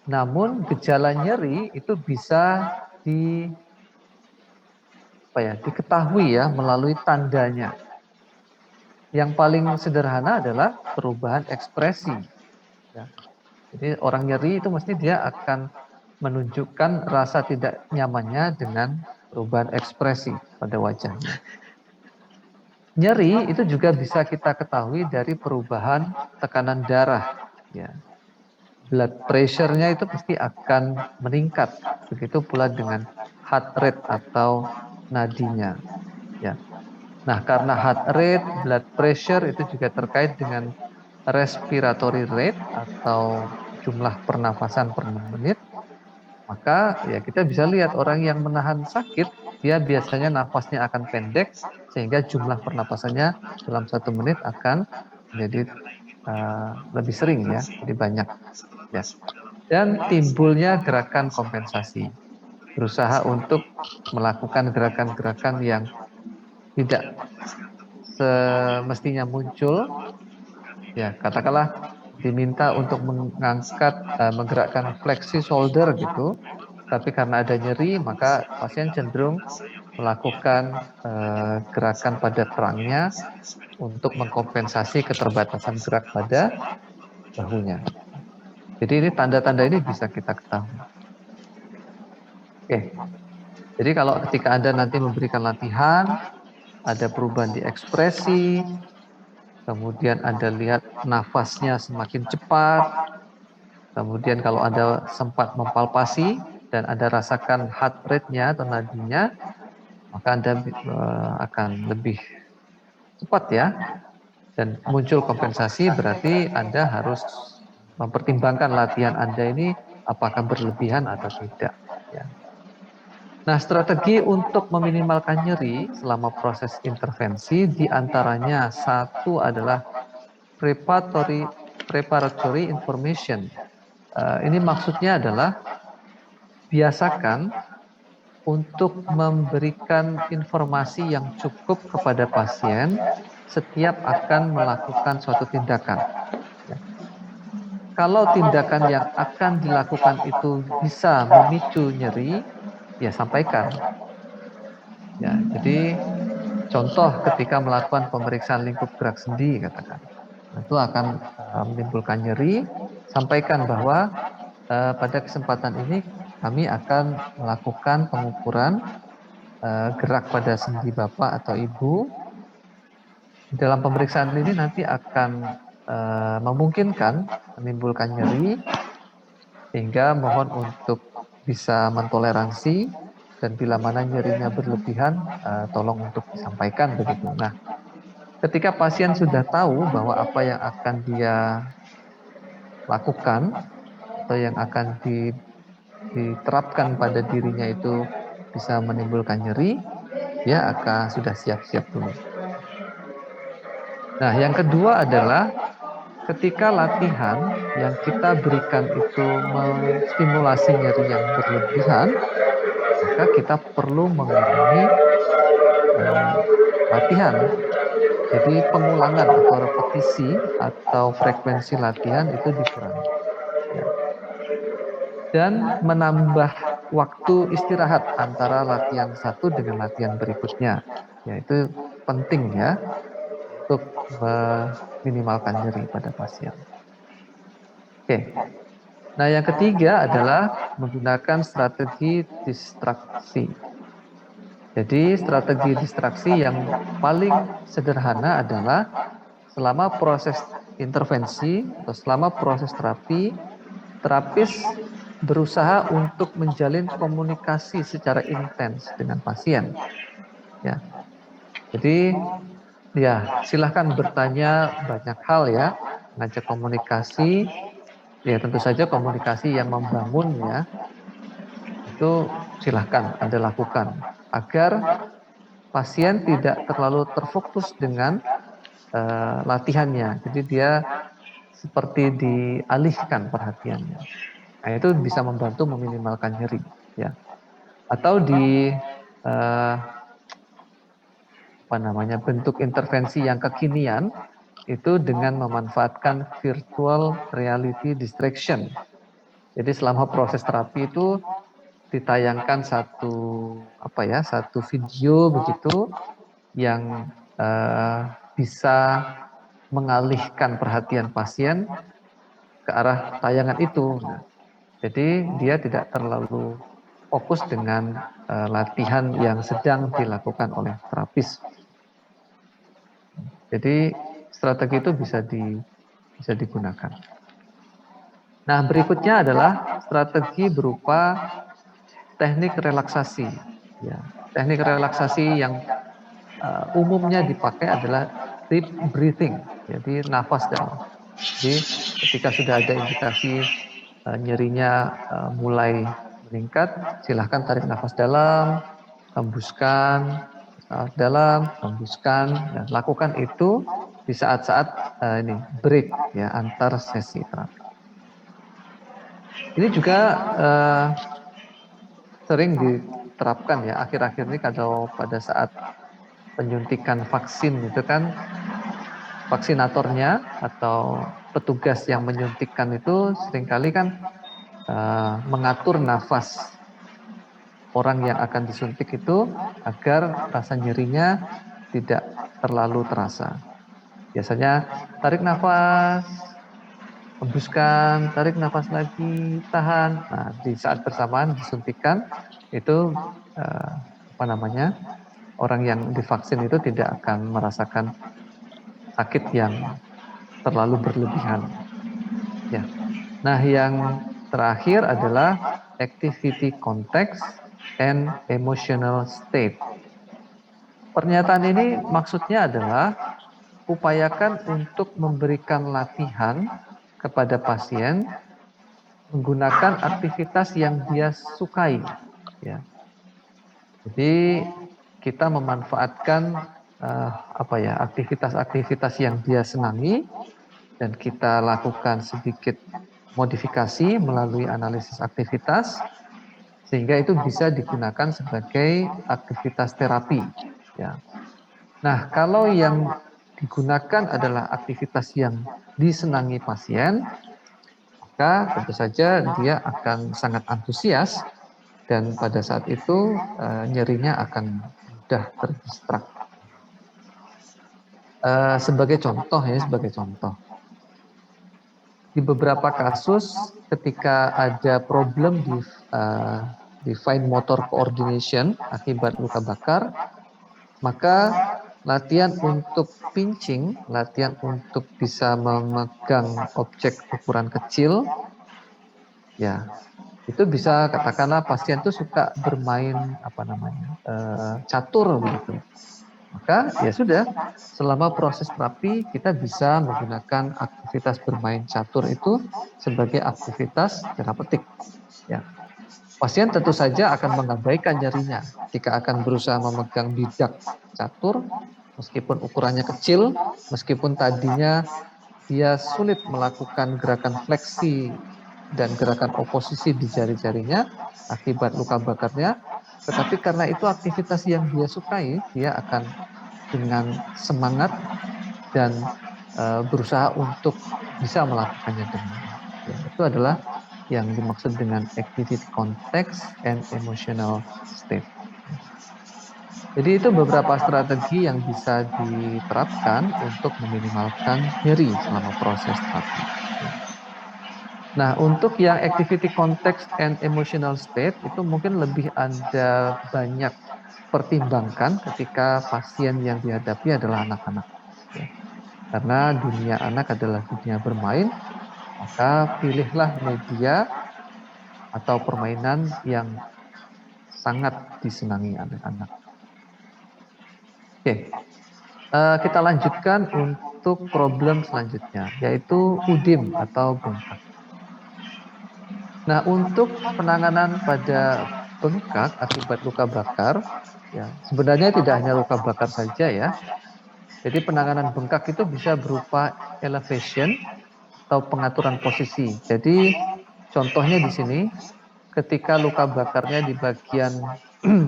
Speaker 1: Namun gejala nyeri itu bisa diketahui ya melalui tandanya. Yang paling sederhana adalah perubahan ekspresi. Ya. Jadi orang nyeri itu mesti dia akan menunjukkan rasa tidak nyamannya dengan perubahan ekspresi pada wajahnya. Nyeri itu juga bisa kita ketahui dari perubahan tekanan darah. Ya. Blood pressure-nya itu pasti akan meningkat. Begitu pula dengan heart rate atau nadinya. Ya. Nah, karena heart rate, blood pressure itu juga terkait dengan respiratory rate atau jumlah pernafasan per 6 menit, maka ya kita bisa lihat orang yang menahan sakit, dia biasanya nafasnya akan pendek, sehingga jumlah pernapasannya dalam 1 menit akan menjadi lebih sering ya, lebih banyak. Ya. Dan timbulnya gerakan kompensasi, berusaha untuk melakukan gerakan-gerakan yang tidak semestinya muncul. Ya, katakanlah diminta untuk menggerakkan fleksi shoulder gitu, tapi karena ada nyeri maka pasien cenderung melakukan gerakan pada kerangnya untuk mengkompensasi keterbatasan gerak pada bahunya. Jadi ini tanda-tanda ini bisa kita ketahui. Oke. Jadi kalau ketika Anda nanti memberikan latihan, ada perubahan di ekspresi, kemudian Anda lihat nafasnya semakin cepat, kemudian kalau Anda sempat mempalpasi dan Anda rasakan heart rate-nya atau nadinya, maka Anda akan lebih cepat ya. Dan muncul kompensasi berarti Anda harus mempertimbangkan latihan Anda ini apakah berlebihan atau tidak. Ya. Nah, strategi untuk meminimalkan nyeri selama proses intervensi diantaranya satu adalah preparatory information. Ini maksudnya adalah biasakan untuk memberikan informasi yang cukup kepada pasien setiap akan melakukan suatu tindakan. Ya. Kalau tindakan yang akan dilakukan itu bisa memicu nyeri, ya sampaikan. Ya, jadi contoh ketika melakukan pemeriksaan lingkup gerak sendi katakan, itu akan menimbulkan nyeri, sampaikan bahwa pada kesempatan ini kami akan melakukan pengukuran gerak pada sendi bapak atau ibu. Dalam pemeriksaan ini nanti akan memungkinkan menimbulkan nyeri, sehingga mohon untuk bisa mentoleransi, dan bila mana nyerinya berlebihan, tolong untuk disampaikan begitu. Nah, ketika pasien sudah tahu bahwa apa yang akan dia lakukan atau yang akan diterapkan pada dirinya itu bisa menimbulkan nyeri, dia akan sudah siap-siap dulu. Nah, yang kedua adalah ketika latihan yang kita berikan itu menstimulasi nyeri yang berlebihan, maka kita perlu mengurangi latihan. Jadi pengulangan atau repetisi atau frekuensi latihan itu dikurangi. Ya. Dan menambah waktu istirahat antara latihan satu dengan latihan berikutnya. Ya, itu penting ya untuk meminimalkan nyeri pada pasien. Oke. Nah, yang ketiga adalah menggunakan strategi distraksi. Jadi strategi distraksi yang paling sederhana adalah selama proses intervensi atau selama proses terapi, terapis berusaha untuk menjalin komunikasi secara intens dengan pasien. Ya. Jadi ya silahkan bertanya banyak hal ya, ngajak komunikasi, ya tentu saja komunikasi yang membangun ya, itu silahkan Anda lakukan agar pasien tidak terlalu terfokus dengan latihannya. Jadi dia seperti dialihkan perhatiannya. Nah, itu bisa membantu meminimalkan nyeri, ya. Atau di bentuk intervensi yang kekinian itu dengan memanfaatkan virtual reality distraction. Jadi selama proses terapi itu ditayangkan satu video begitu yang bisa mengalihkan perhatian pasien ke arah tayangan itu. Nah, jadi dia tidak terlalu fokus dengan latihan yang sedang dilakukan oleh terapis. Jadi strategi itu bisa digunakan. Nah, berikutnya adalah strategi berupa teknik relaksasi. Ya, teknik relaksasi yang umumnya dipakai adalah deep breathing, jadi nafas dalam. Jadi ketika sudah ada indikasi nyerinya mulai meningkat, silahkan tarik nafas dalam, hembuskan, dalam, hembuskan, dan lakukan itu di saat-saat break ya antar sesi terapi. Ini juga sering diterapkan ya akhir-akhir ini kalau pada saat penyuntikan vaksin itu kan vaksinatornya atau petugas yang menyuntikkan itu seringkali kan mengatur nafas orang yang akan disuntik itu agar rasa nyerinya tidak terlalu terasa. Biasanya tarik nafas, hembuskan, tarik nafas lagi, tahan. Nah, di saat bersamaan disuntikan itu orang yang divaksin itu tidak akan merasakan sakit yang terlalu berlebihan. Ya. Nah, yang terakhir adalah activity context and emotional state. Pernyataan ini maksudnya adalah upayakan untuk memberikan latihan kepada pasien menggunakan aktivitas yang dia sukai. Ya. Jadi kita memanfaatkan aktivitas-aktivitas yang dia senangi dan kita lakukan sedikit modifikasi melalui analisis aktivitas sehingga itu bisa digunakan sebagai aktivitas terapi. Ya. Nah, kalau yang digunakan adalah aktivitas yang disenangi pasien, maka tentu saja dia akan sangat antusias dan pada saat itu nyerinya akan mudah terdistrak. Sebagai contoh. di beberapa kasus ketika ada problem di fine motor coordination akibat luka bakar, maka latihan untuk pinching, latihan untuk bisa memegang objek ukuran kecil, ya itu bisa katakanlah pasien itu suka bermain catur begitu. Maka ya sudah, selama proses terapi kita bisa menggunakan aktivitas bermain catur itu sebagai aktivitas terapeutik. Ya. Pasien tentu saja akan mengabaikan nyerinya jika akan berusaha memegang bidak catur, meskipun ukurannya kecil, meskipun tadinya dia sulit melakukan gerakan fleksi dan gerakan oposisi di jari-jarinya akibat luka bakarnya, tetapi karena itu aktivitas yang dia sukai, dia akan dengan semangat dan berusaha untuk bisa melakukannya dengan baik. Ya, itu adalah yang dimaksud dengan activity context and emotional state. Jadi itu beberapa strategi yang bisa diterapkan untuk meminimalkan nyeri selama proses terapi. Nah, untuk yang activity context and emotional state itu mungkin lebih Anda banyak pertimbangkan ketika pasien yang dihadapi adalah anak-anak. Ya. Karena dunia anak adalah dunia bermain, maka pilihlah media atau permainan yang sangat disenangi anak-anak. Oke, kita lanjutkan untuk problem selanjutnya, yaitu udim atau bengkak. Nah, untuk penanganan pada bengkak akibat luka bakar, ya sebenarnya tidak hanya luka bakar saja ya. Jadi penanganan bengkak itu bisa berupa elevation atau pengaturan posisi. Jadi contohnya di sini, ketika luka bakarnya di bagian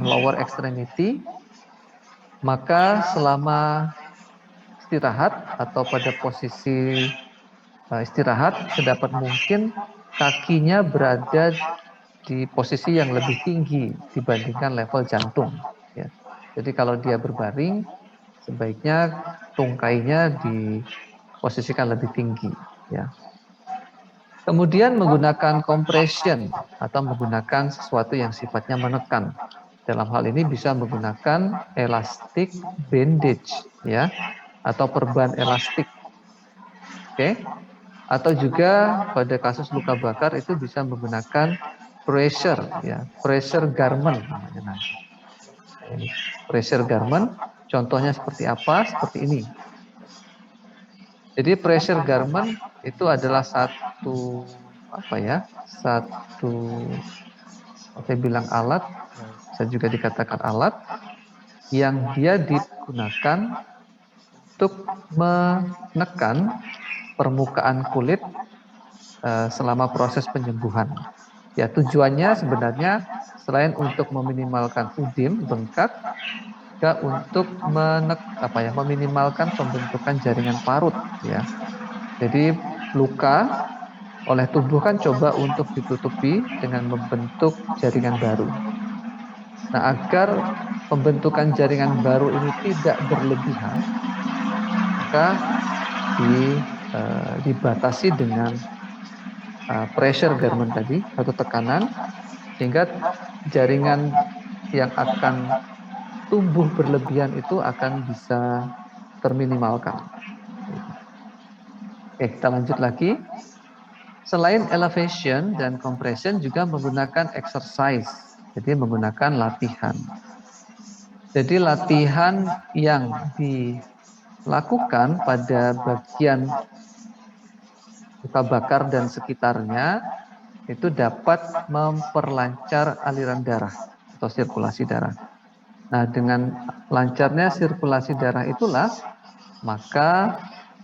Speaker 1: lower extremity, maka selama istirahat atau pada posisi istirahat sedapat mungkin kakinya berada di posisi yang lebih tinggi dibandingkan level jantung. Ya. Jadi kalau dia berbaring, sebaiknya tungkainya diposisikan lebih tinggi. Ya. Kemudian menggunakan compression atau menggunakan sesuatu yang sifatnya menekan. Dalam hal ini bisa menggunakan elastic bandage, ya, atau perban elastik. Oke. Atau juga pada kasus luka bakar itu bisa menggunakan pressure, ya, pressure garment namanya nanti. Ini pressure garment, contohnya seperti apa? Seperti ini. Jadi pressure garment itu adalah satu saya bilang alat, saya juga dikatakan alat yang dia digunakan untuk menekan permukaan kulit selama proses penyembuhan. Ya, tujuannya sebenarnya selain untuk meminimalkan udim, bengkak, juga untuk meminimalkan pembentukan jaringan parut. Ya, jadi luka oleh tubuh kan coba untuk ditutupi dengan membentuk jaringan baru. Nah, agar pembentukan jaringan baru ini tidak berlebihan, maka dibatasi dengan pressure garment tadi, atau tekanan, sehingga jaringan yang akan tumbuh berlebihan itu akan bisa terminimalkan. Oke, kita lanjut lagi. Selain elevation dan compression juga menggunakan exercise, jadi menggunakan latihan. Jadi latihan yang dilakukan pada bagian luka bakar dan sekitarnya itu dapat memperlancar aliran darah atau sirkulasi darah. Nah, dengan lancarnya sirkulasi darah itulah maka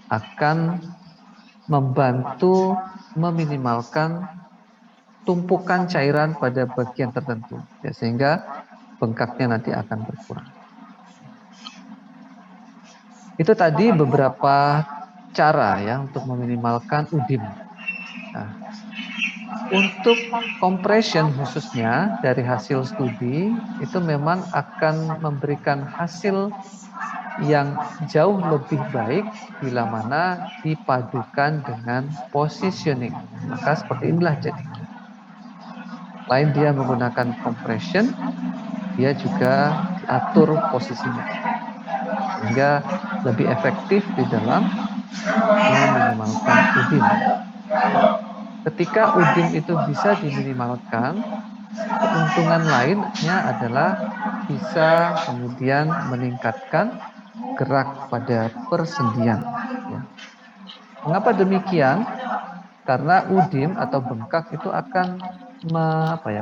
Speaker 1: akan membantu meminimalkan tumpukan cairan pada bagian tertentu, ya, sehingga bengkaknya nanti akan berkurang. Itu tadi beberapa cara ya untuk meminimalkan udim. Nah, untuk compression khususnya dari hasil studi itu memang akan memberikan hasil yang jauh lebih baik bila mana dipadukan dengan positioning. Maka seperti inilah jadinya. Selain dia menggunakan compression, dia juga diatur posisinya sehingga lebih efektif di dalam meminimalkan udim. Ketika udim itu bisa diminimalkan, keuntungan lainnya adalah bisa kemudian meningkatkan gerak pada persendian. Ya. Mengapa demikian? Karena udim atau bengkak itu akan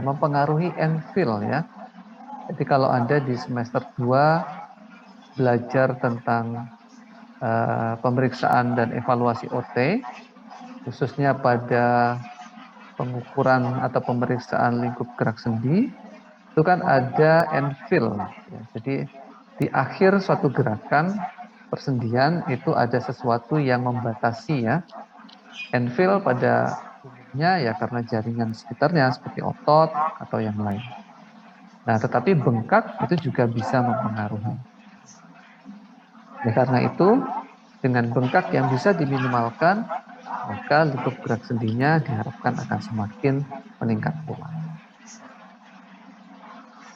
Speaker 1: mempengaruhi end-feel ya. Jadi kalau Anda di semester 2 belajar tentang pemeriksaan dan evaluasi OT, khususnya pada pengukuran atau pemeriksaan lingkup gerak sendi, itu kan ada end-feel. Ya. Jadi di akhir suatu gerakan persendian itu ada sesuatu yang membatasi ya. End-feel pada umumnya ya karena jaringan sekitarnya seperti otot atau yang lain. Nah, tetapi bengkak itu juga bisa mempengaruhi. Ya, karena itu dengan bengkak yang bisa diminimalkan, maka lingkup gerak sendinya diharapkan akan semakin meningkat pula.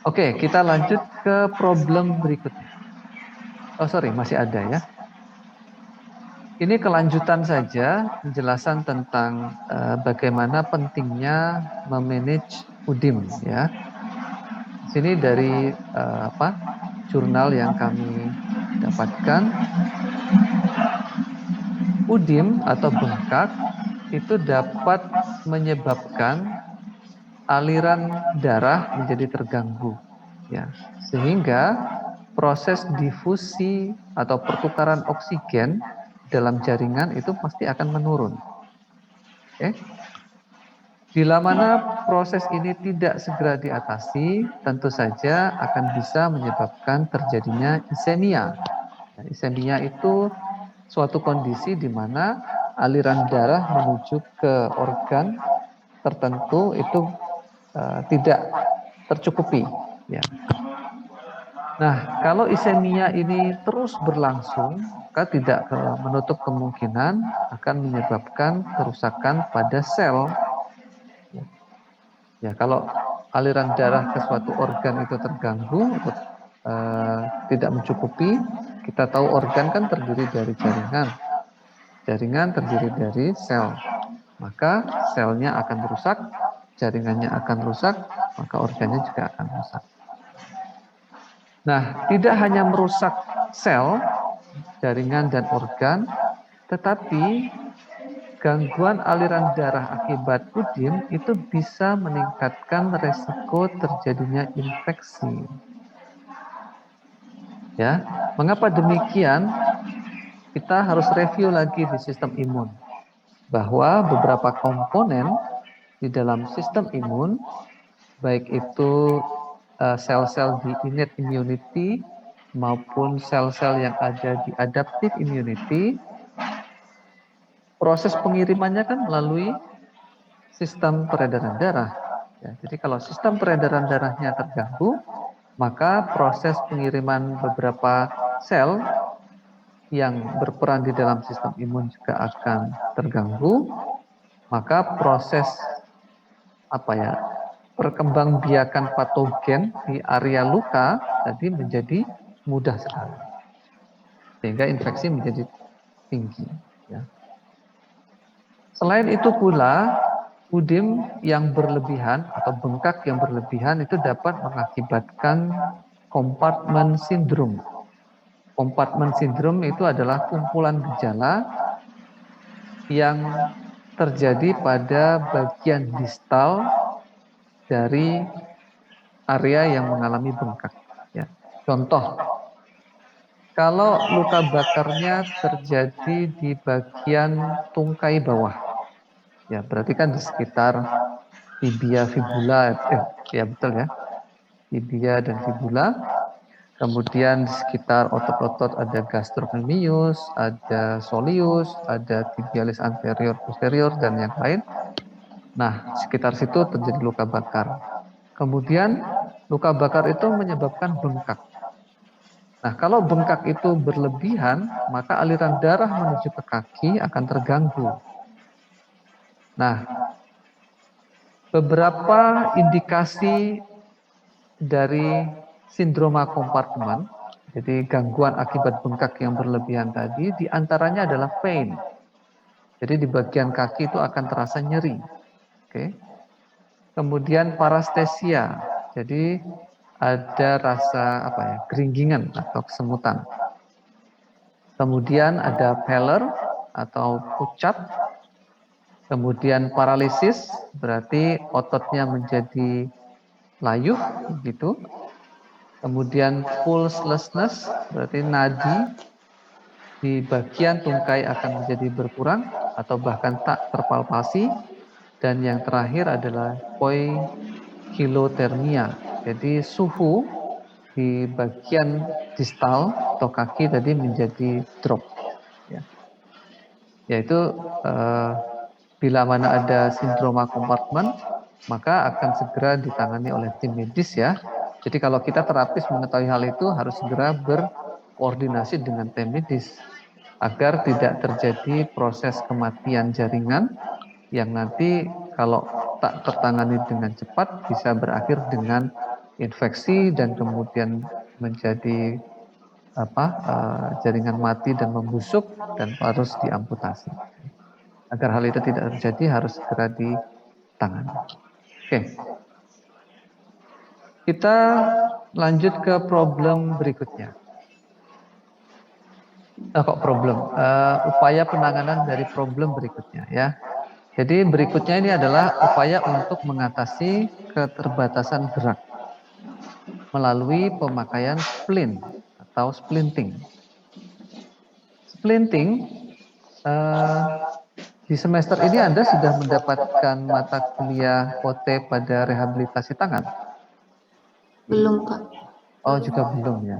Speaker 1: Oke, kita lanjut ke problem berikutnya. Oh sorry, masih ada ya. Ini kelanjutan saja penjelasan tentang bagaimana pentingnya memanage udim ya. Di sini dari jurnal yang kami dapatkan, udim atau bengkak itu dapat menyebabkan aliran darah menjadi terganggu ya. Sehingga proses difusi atau pertukaran oksigen dalam jaringan itu pasti akan menurun. Oke. Bila mana proses ini tidak segera diatasi, tentu saja akan bisa menyebabkan terjadinya isemia. Isemia itu suatu kondisi di mana aliran darah menuju ke organ tertentu itu tidak tercukupi. Ya. Nah, kalau isemia ini terus berlangsung, maka tidak menutup kemungkinan akan menyebabkan kerusakan pada sel. Ya, kalau aliran darah ke suatu organ itu terganggu atau tidak mencukupi, kita tahu organ kan terdiri dari jaringan. Jaringan terdiri dari sel. Maka selnya akan rusak, jaringannya akan rusak, maka organnya juga akan rusak. Nah, tidak hanya merusak sel, jaringan dan organ, tetapi gangguan aliran darah akibat udim itu bisa meningkatkan resiko terjadinya infeksi. Ya, mengapa demikian? Kita harus review lagi di sistem imun bahwa beberapa komponen di dalam sistem imun, baik itu sel-sel di innate immunity maupun sel-sel yang ada di adaptive immunity, proses pengirimannya kan melalui sistem peredaran darah. Ya, jadi kalau sistem peredaran darahnya terganggu, maka proses pengiriman beberapa sel yang berperan di dalam sistem imun juga akan terganggu, maka proses perkembangbiakan patogen di area luka tadi menjadi mudah sekali, sehingga infeksi menjadi tinggi. Ya. Selain itu pula, udim yang berlebihan atau bengkak yang berlebihan itu dapat mengakibatkan compartment syndrome. Compartment syndrome itu adalah kumpulan gejala yang terjadi pada bagian distal dari area yang mengalami bengkak. Ya. Contoh, kalau luka bakarnya terjadi di bagian tungkai bawah, ya berarti kan di sekitar tibia, fibula, ya betul ya, tibia dan fibula. Kemudian di sekitar otot-otot ada gastrocnemius, ada soleus, ada tibialis anterior, posterior, dan yang lain. Nah, sekitar situ terjadi luka bakar. Kemudian luka bakar itu menyebabkan bengkak. Nah, kalau bengkak itu berlebihan, maka aliran darah menuju ke kaki akan terganggu. Nah, beberapa indikasi dari sindroma kompartemen, jadi gangguan akibat bengkak yang berlebihan tadi, diantaranya adalah pain. Jadi di bagian kaki itu akan terasa nyeri. Oke. Kemudian parestesia, jadi ada rasa geringgingan atau kesemutan. Kemudian ada pallor atau pucat. Kemudian paralisis, berarti ototnya menjadi layuh gitu. Kemudian pulselessness, berarti nadi di bagian tungkai akan menjadi berkurang atau bahkan tak terpalpasi. Dan yang terakhir adalah poikilotermia, jadi suhu di bagian distal atau kaki tadi menjadi drop. Ya. Yaitu bila mana ada sindroma kompartemen, maka akan segera ditangani oleh tim medis ya. Jadi kalau kita terapis mengetahui hal itu harus segera berkoordinasi dengan tim medis agar tidak terjadi proses kematian jaringan yang nanti kalau tak tertangani dengan cepat bisa berakhir dengan infeksi dan kemudian menjadi jaringan mati dan membusuk dan harus diamputasi. Agar hal itu tidak terjadi harus segera ditangani. Oke. Kita lanjut ke problem berikutnya. Upaya penanganan dari problem berikutnya ya. Jadi berikutnya ini adalah upaya untuk mengatasi keterbatasan gerak melalui pemakaian splint atau splinting. Splinting di semester ini Anda sudah mendapatkan mata kuliah OT pada rehabilitasi tangan?
Speaker 5: Belum, Pak.
Speaker 1: Oh, juga belum ya.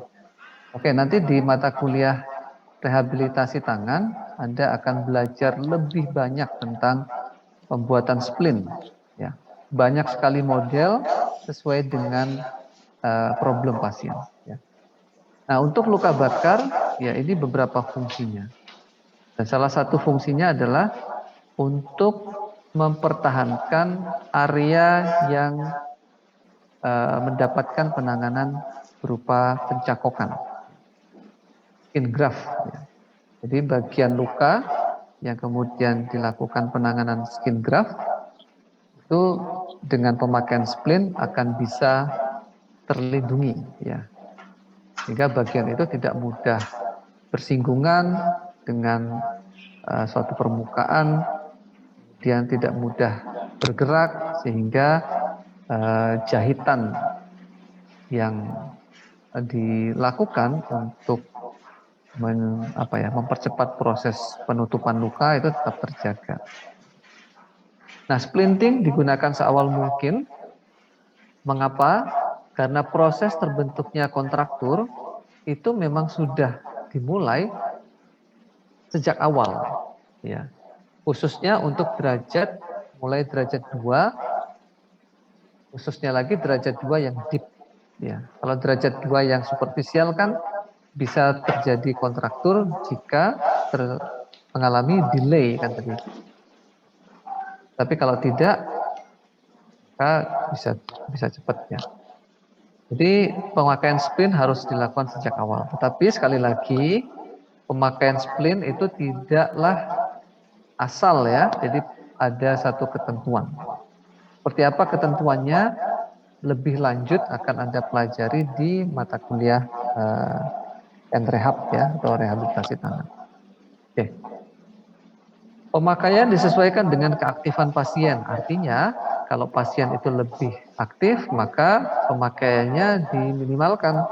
Speaker 1: Oke, nanti di mata kuliah rehabilitasi tangan Anda akan belajar lebih banyak tentang pembuatan splint ya. Banyak sekali model sesuai dengan problem pasien ya. Nah, untuk luka bakar ya ini beberapa fungsinya. Dan salah satu fungsinya adalah untuk mempertahankan area yang mendapatkan penanganan berupa pencakokan, skin graft ya. Jadi bagian luka yang kemudian dilakukan penanganan skin graft itu dengan pemakaian splint akan bisa terlindungi ya. Sehingga bagian itu tidak mudah bersinggungan dengan suatu permukaan, kemudian tidak mudah bergerak sehingga jahitan yang dilakukan untuk mempercepat proses penutupan luka itu tetap terjaga. Nah, splinting digunakan seawal mungkin. Mengapa? Karena proses terbentuknya kontraktur itu memang sudah dimulai sejak awal, ya. Khususnya untuk derajat mulai derajat 2, khususnya lagi derajat 2 yang deep, ya. Kalau derajat 2 yang superficial kan bisa terjadi kontraktur jika mengalami delay kan tadi. Tapi kalau tidak, maka bisa cepat ya. Jadi pemakaian splint harus dilakukan sejak awal. Tetapi sekali lagi pemakaian splint itu tidaklah asal ya. Jadi ada satu ketentuan. Seperti apa ketentuannya? Lebih lanjut akan Anda pelajari di mata kuliah rehab ya atau rehabilitasi tangan. Oke. Pemakaian disesuaikan dengan keaktifan pasien. Artinya kalau pasien itu lebih aktif maka pemakaiannya diminimalkan.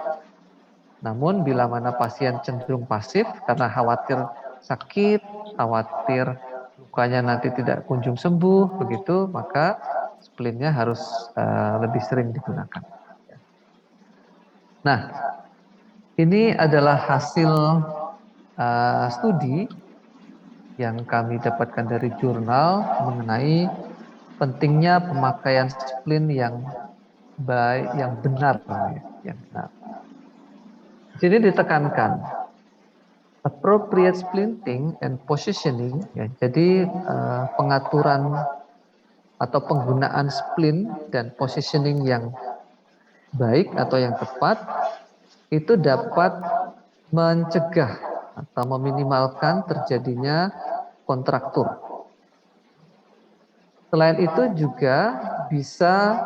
Speaker 1: Namun bila mana pasien cenderung pasif karena khawatir sakit, khawatir lukanya nanti tidak kunjung sembuh begitu, maka splintnya harus lebih sering digunakan. Nah, ini adalah hasil studi yang kami dapatkan dari jurnal mengenai pentingnya pemakaian splint yang baik, yang benar. Di sini ditekankan appropriate splinting and positioning, ya. Jadi pengaturan atau penggunaan splint dan positioning yang baik atau yang tepat itu dapat mencegah atau meminimalkan terjadinya kontraktur. Selain itu juga bisa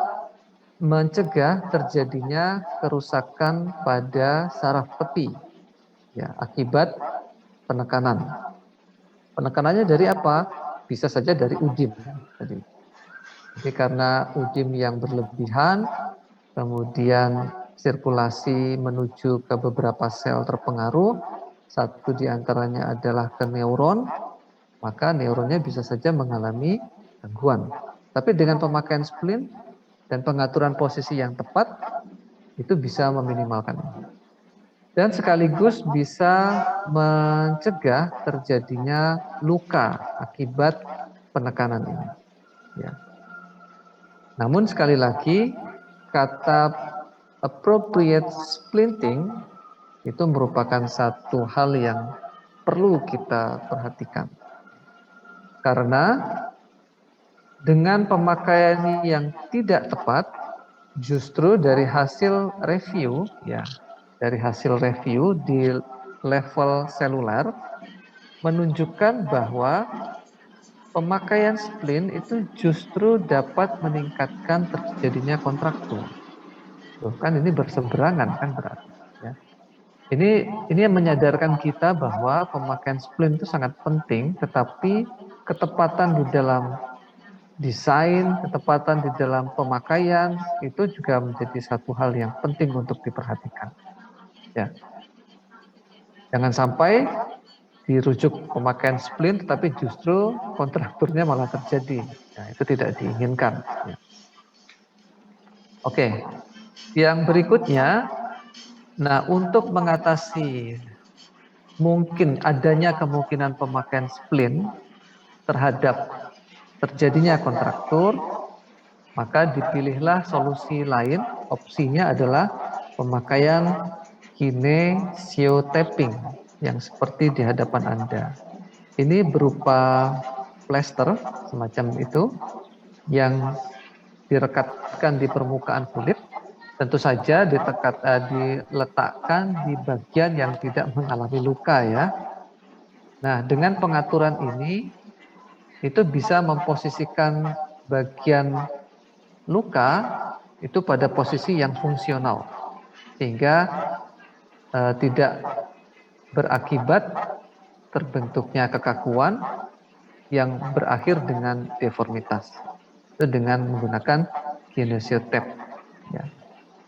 Speaker 1: mencegah terjadinya kerusakan pada saraf tepi, ya, akibat penekanan. Penekanannya dari apa? Bisa saja dari udim. Jadi karena udim yang berlebihan, kemudian sirkulasi menuju ke beberapa sel terpengaruh, satu diantaranya adalah ke neuron, maka neuronnya bisa saja mengalami gangguan. Tapi dengan pemakaian splint dan pengaturan posisi yang tepat, itu bisa meminimalkan. Dan sekaligus bisa mencegah terjadinya luka akibat penekanan ini. Ya. Namun sekali lagi, kata appropriate splinting itu merupakan satu hal yang perlu kita perhatikan. Karena dengan pemakaian yang tidak tepat, justru dari hasil review, ya, dari hasil review di level seluler menunjukkan bahwa pemakaian splint itu justru dapat meningkatkan terjadinya kontraktur. Tuh, kan ini berseberangan kan berarti. Ya. Ini yang menyadarkan kita bahwa pemakaian splint itu sangat penting, tetapi ketepatan di dalam desain, ketepatan di dalam pemakaian itu juga menjadi satu hal yang penting untuk diperhatikan. Ya. Jangan sampai dirujuk pemakaian splint, tetapi justru kontrakturnya malah terjadi. Nah, itu tidak diinginkan. Ya. Oke, yang berikutnya, nah untuk mengatasi mungkin adanya kemungkinan pemakaian splint terhadap terjadinya kontraktur, maka dipilihlah solusi lain. Opsinya adalah pemakaian kinesiotapping yang seperti di hadapan Anda. Ini berupa plester semacam itu yang direkatkan di permukaan kulit. Tentu saja diletakkan di bagian yang tidak mengalami luka, ya. Nah, dengan pengaturan ini itu bisa memposisikan bagian luka itu pada posisi yang fungsional, sehingga tidak berakibat terbentuknya kekakuan yang berakhir dengan deformitas. Itu dengan menggunakan kinesiotape. Ya.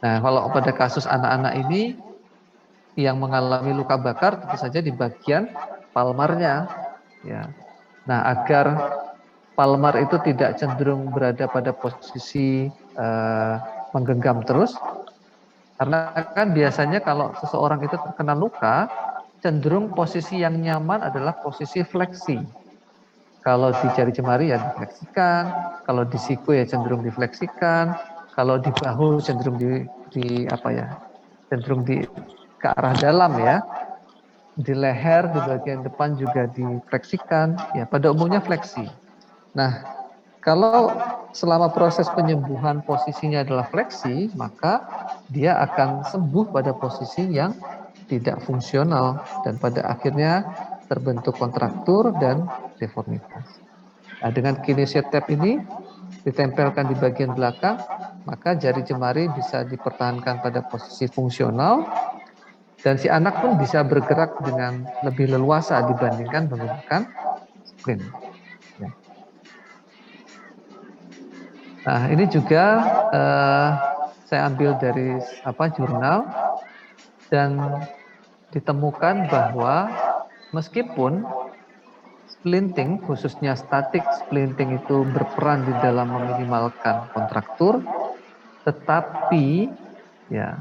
Speaker 1: Nah, kalau pada kasus anak-anak ini yang mengalami luka bakar, tentu saja di bagian palmarnya. Ya. Nah, agar palmar itu tidak cenderung berada pada posisi menggenggam terus, karena kan biasanya kalau seseorang itu terkena luka, cenderung posisi yang nyaman adalah posisi fleksi. Kalau di jari jemari ya difleksikan, kalau di siku ya cenderung difleksikan, kalau di bahu cenderung cenderung ke arah dalam, ya. Di leher di bagian depan juga difleksikan, ya, pada umumnya fleksi. Nah, kalau selama proses penyembuhan posisinya adalah fleksi, maka dia akan sembuh pada posisi yang tidak fungsional dan pada akhirnya terbentuk kontraktur dan deformitas. Nah, dengan kinesiotape ini ditempelkan di bagian belakang, maka jari jemari bisa dipertahankan pada posisi fungsional dan si anak pun bisa bergerak dengan lebih leluasa dibandingkan menggunakan splint. Ya. Nah, ini juga saya ambil dari jurnal dan ditemukan bahwa meskipun splinting, khususnya static splinting itu berperan di dalam meminimalkan kontraktur, tetapi ya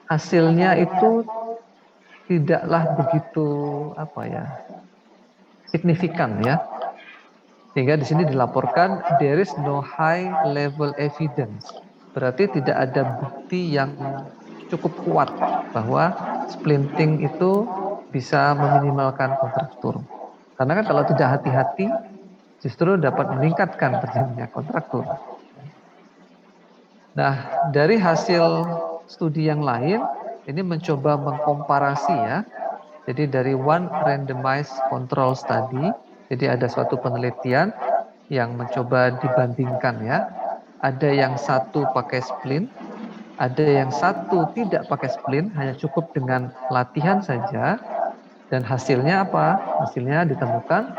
Speaker 1: hasilnya itu tidaklah begitu signifikan, ya. Sehingga di sini dilaporkan there is no high level evidence. Berarti tidak ada bukti yang cukup kuat bahwa splinting itu bisa meminimalkan kontraktur. Karena kan kalau tidak hati-hati justru dapat meningkatkan terjadinya kontraktur. Nah, dari hasil studi yang lain ini mencoba mengkomparasi ya. Jadi dari one randomized control study, jadi ada suatu penelitian yang mencoba dibandingkan ya. Ada yang satu pakai splint, ada yang satu tidak pakai splint, hanya cukup dengan latihan saja. Dan hasilnya apa? Hasilnya ditemukan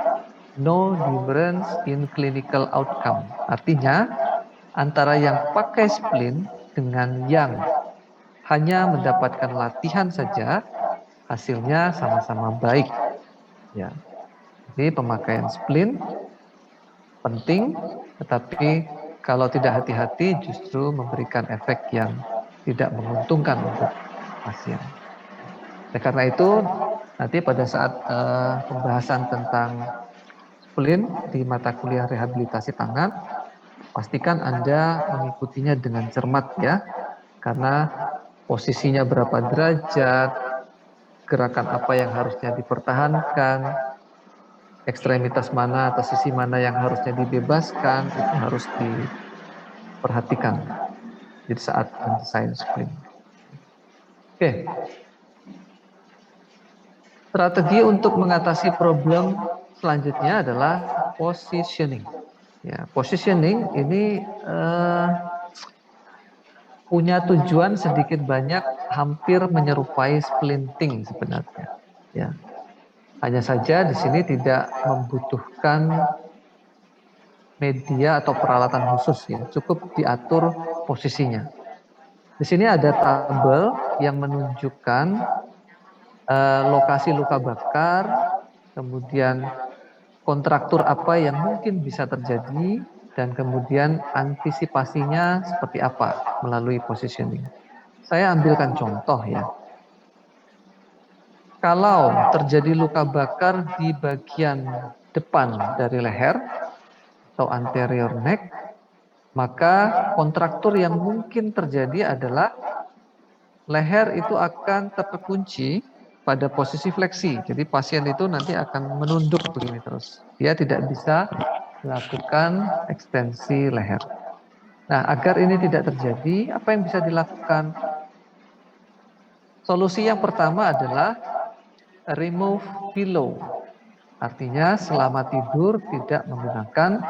Speaker 1: no difference in clinical outcome. Artinya antara yang pakai splint dengan yang hanya mendapatkan latihan saja, hasilnya sama-sama baik. Ya. Jadi pemakaian splint penting, tetapi kalau tidak hati-hati justru memberikan efek yang tidak menguntungkan untuk pasien. Nah, karena itu nanti pada saat pembahasan tentang splint di mata kuliah rehabilitasi tangan, pastikan Anda mengikutinya dengan cermat ya, karena posisinya berapa derajat, gerakan apa yang harusnya dipertahankan, ekstremitas mana atau sisi mana yang harusnya dibebaskan, itu harus diperhatikan di saat mendesain splint. Oke. Strategi untuk mengatasi problem selanjutnya adalah positioning. Ya, positioning ini punya tujuan sedikit banyak hampir menyerupai splinting sebenarnya. Ya. Hanya saja di sini tidak membutuhkan media atau peralatan khusus ya, cukup diatur posisinya. Di sini ada tabel yang menunjukkan lokasi luka bakar, kemudian kontraktur apa yang mungkin bisa terjadi, dan kemudian antisipasinya seperti apa melalui positioning. Saya ambilkan contoh ya. Kalau terjadi luka bakar di bagian depan dari leher atau anterior neck, maka kontraktur yang mungkin terjadi adalah leher itu akan terkunci pada posisi fleksi. Jadi pasien itu nanti akan menunduk begini terus. Dia tidak bisa melakukan ekstensi leher. Nah, agar ini tidak terjadi, apa yang bisa dilakukan? Solusi yang pertama adalah remove pillow. Artinya selama tidur tidak menggunakan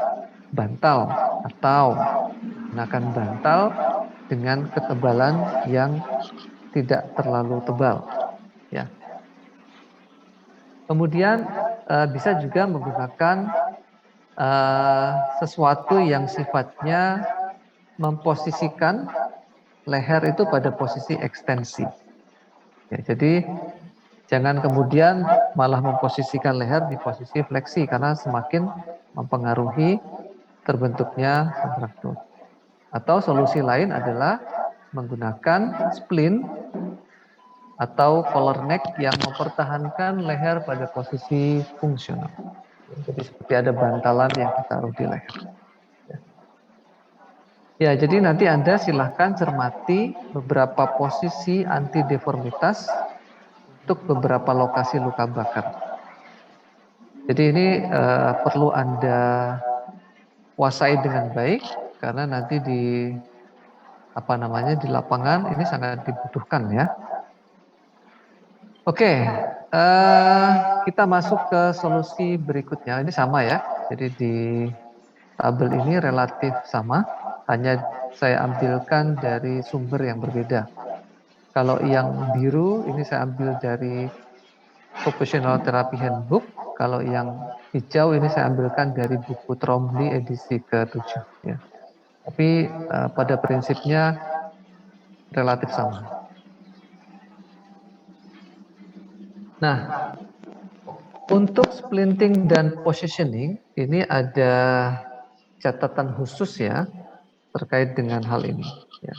Speaker 1: bantal atau menggunakan bantal dengan ketebalan yang tidak terlalu tebal. Ya. Kemudian bisa juga menggunakan sesuatu yang sifatnya memposisikan leher itu pada posisi ekstensi. Ya, jadi jangan kemudian malah memposisikan leher di posisi fleksi karena semakin mempengaruhi terbentuknya kontraktur. Atau solusi lain adalah menggunakan splint atau collar neck yang mempertahankan leher pada posisi fungsional. Jadi seperti ada bantalan yang ditaruh di leher. Ya, jadi nanti Anda silahkan cermati beberapa posisi anti deformitas untuk beberapa lokasi luka bakar. Jadi ini perlu Anda kuasai dengan baik karena nanti di di lapangan ini sangat dibutuhkan ya. Oke, kita masuk ke solusi berikutnya. Ini sama ya. Jadi di tabel ini relatif sama. Hanya saya ambilkan dari sumber yang berbeda. Kalau yang biru ini saya ambil dari Occupational Therapy Handbook. Kalau yang hijau ini saya ambilkan dari buku Trombley edisi ke-7. Ya. Tapi pada prinsipnya relatif sama. Nah, untuk splinting dan positioning ini ada catatan khusus ya terkait dengan hal ini. Ya.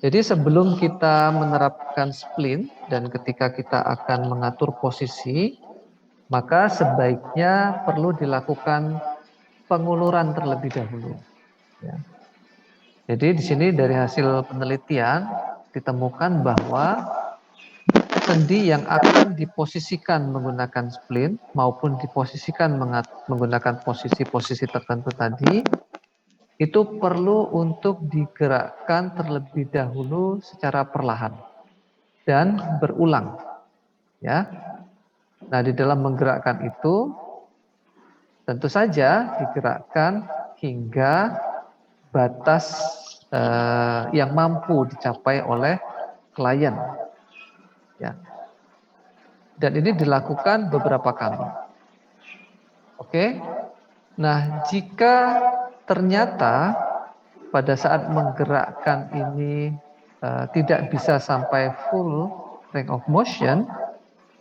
Speaker 1: Jadi sebelum kita menerapkan splint dan ketika kita akan mengatur posisi, maka sebaiknya perlu dilakukan penguluran terlebih dahulu. Ya. Jadi di sini dari hasil penelitian ditemukan bahwa sendi yang akan diposisikan menggunakan splint maupun diposisikan menggunakan posisi-posisi tertentu tadi itu perlu untuk digerakkan terlebih dahulu secara perlahan dan berulang, ya. Nah, di dalam menggerakkan itu tentu saja digerakkan hingga batas yang mampu dicapai oleh klien, ya. Dan ini dilakukan beberapa kali. Oke. Nah, jika ternyata pada saat menggerakkan ini tidak bisa sampai full range of motion,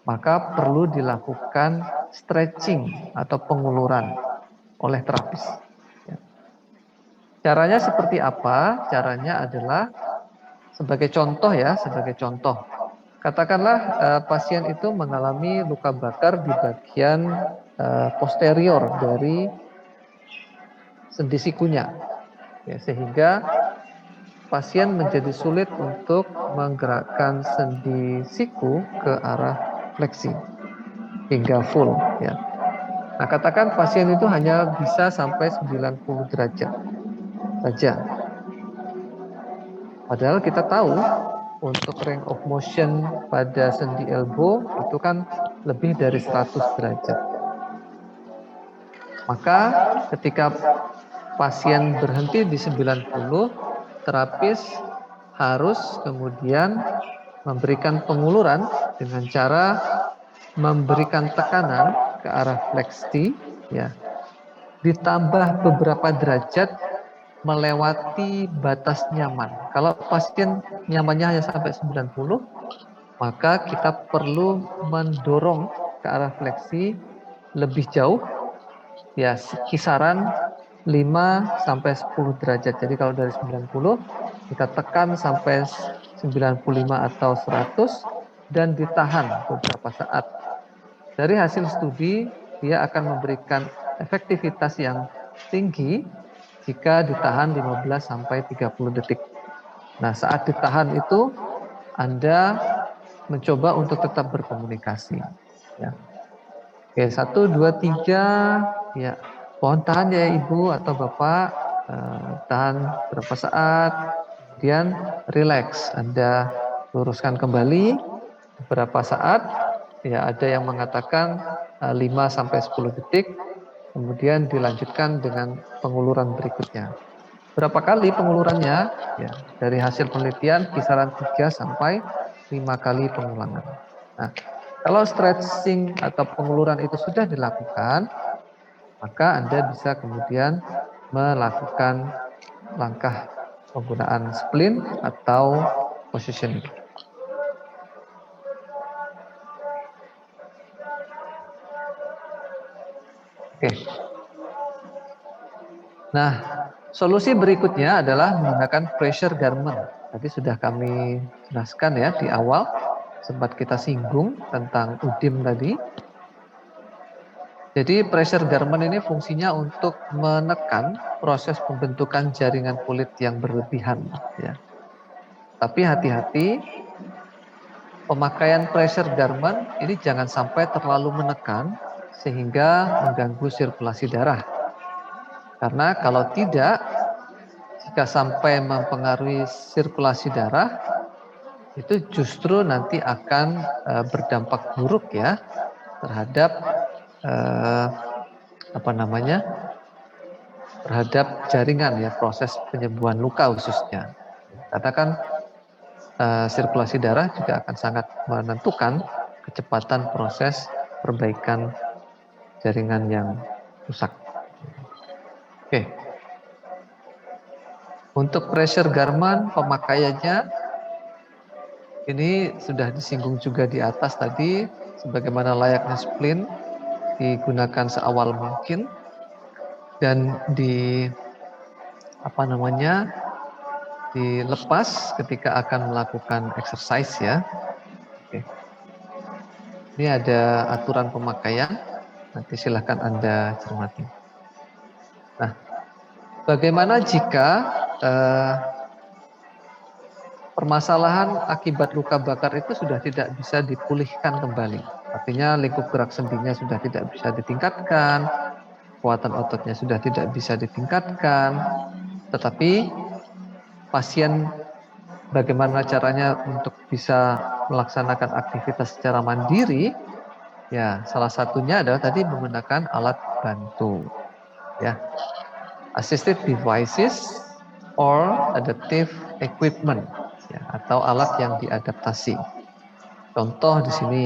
Speaker 1: maka perlu dilakukan stretching atau penguluran oleh terapis. Ya. Caranya seperti apa? Caranya adalah sebagai contoh ya, sebagai contoh. Katakanlah pasien itu mengalami luka bakar di bagian posterior dari sendi sikunya, ya, sehingga pasien menjadi sulit untuk menggerakkan sendi siku ke arah fleksi hingga full, ya. Nah, katakan pasien itu hanya bisa sampai 90 derajat saja. Padahal kita tahu untuk range of motion pada sendi elbow itu kan lebih dari 100 derajat. Maka ketika pasien berhenti di 90, terapis harus kemudian memberikan penguluran dengan cara memberikan tekanan ke arah fleksi, ya, ditambah beberapa derajat melewati batas nyaman. Kalau pasien nyamannya hanya sampai 90, maka kita perlu mendorong ke arah fleksi lebih jauh, ya, kisaran 5 sampai 10 derajat. Jadi kalau dari 90 kita tekan sampai 95 atau 100 dan ditahan beberapa saat. Dari hasil studi, dia akan memberikan efektivitas yang tinggi jika ditahan 15 sampai 30 detik. Nah, saat ditahan itu Anda mencoba untuk tetap berkomunikasi, ya. Oke, 1, 2, 3, ya. Mohon tahan ya Ibu atau Bapak, tahan berapa saat, kemudian relax. Anda luruskan kembali beberapa saat, ya, ada yang mengatakan 5 sampai 10 detik, kemudian dilanjutkan dengan penguluran berikutnya. Berapa kali pengulurannya? Ya, dari hasil penelitian kisaran 3 sampai 5 kali pengulangan. Nah, kalau stretching atau penguluran itu sudah dilakukan, maka Anda bisa kemudian melakukan langkah penggunaan splint atau positioning. Oke. Nah, solusi berikutnya adalah menggunakan pressure garment. Tadi sudah kami jelaskan ya di awal, sempat kita singgung tentang UDIM tadi. Jadi pressure garment ini fungsinya untuk menekan proses pembentukan jaringan kulit yang berlebihan, ya. Tapi hati-hati, pemakaian pressure garment ini jangan sampai terlalu menekan sehingga mengganggu sirkulasi darah. Karena kalau tidak, jika sampai mempengaruhi sirkulasi darah, itu justru nanti akan berdampak buruk ya terhadap terhadap jaringan ya, proses penyembuhan luka khususnya. Katakan sirkulasi darah juga akan sangat menentukan kecepatan proses perbaikan jaringan yang rusak. Oke. Untuk pressure garment pemakaiannya ini sudah disinggung juga di atas tadi, sebagaimana layaknya splint digunakan seawal mungkin dan dilepas ketika akan melakukan exercise ya. Oke. Ini ada aturan pemakaian, nanti silahkan Anda cermati. Nah, bagaimana jika permasalahan akibat luka bakar itu sudah tidak bisa dipulihkan kembali. Artinya lingkup gerak sendinya sudah tidak bisa ditingkatkan, kekuatan ototnya sudah tidak bisa ditingkatkan, tetapi pasien bagaimana caranya untuk bisa melaksanakan aktivitas secara mandiri, ya salah satunya adalah tadi menggunakan alat bantu, ya, assistive devices or adaptive equipment, ya, atau alat yang diadaptasi. Contoh di sini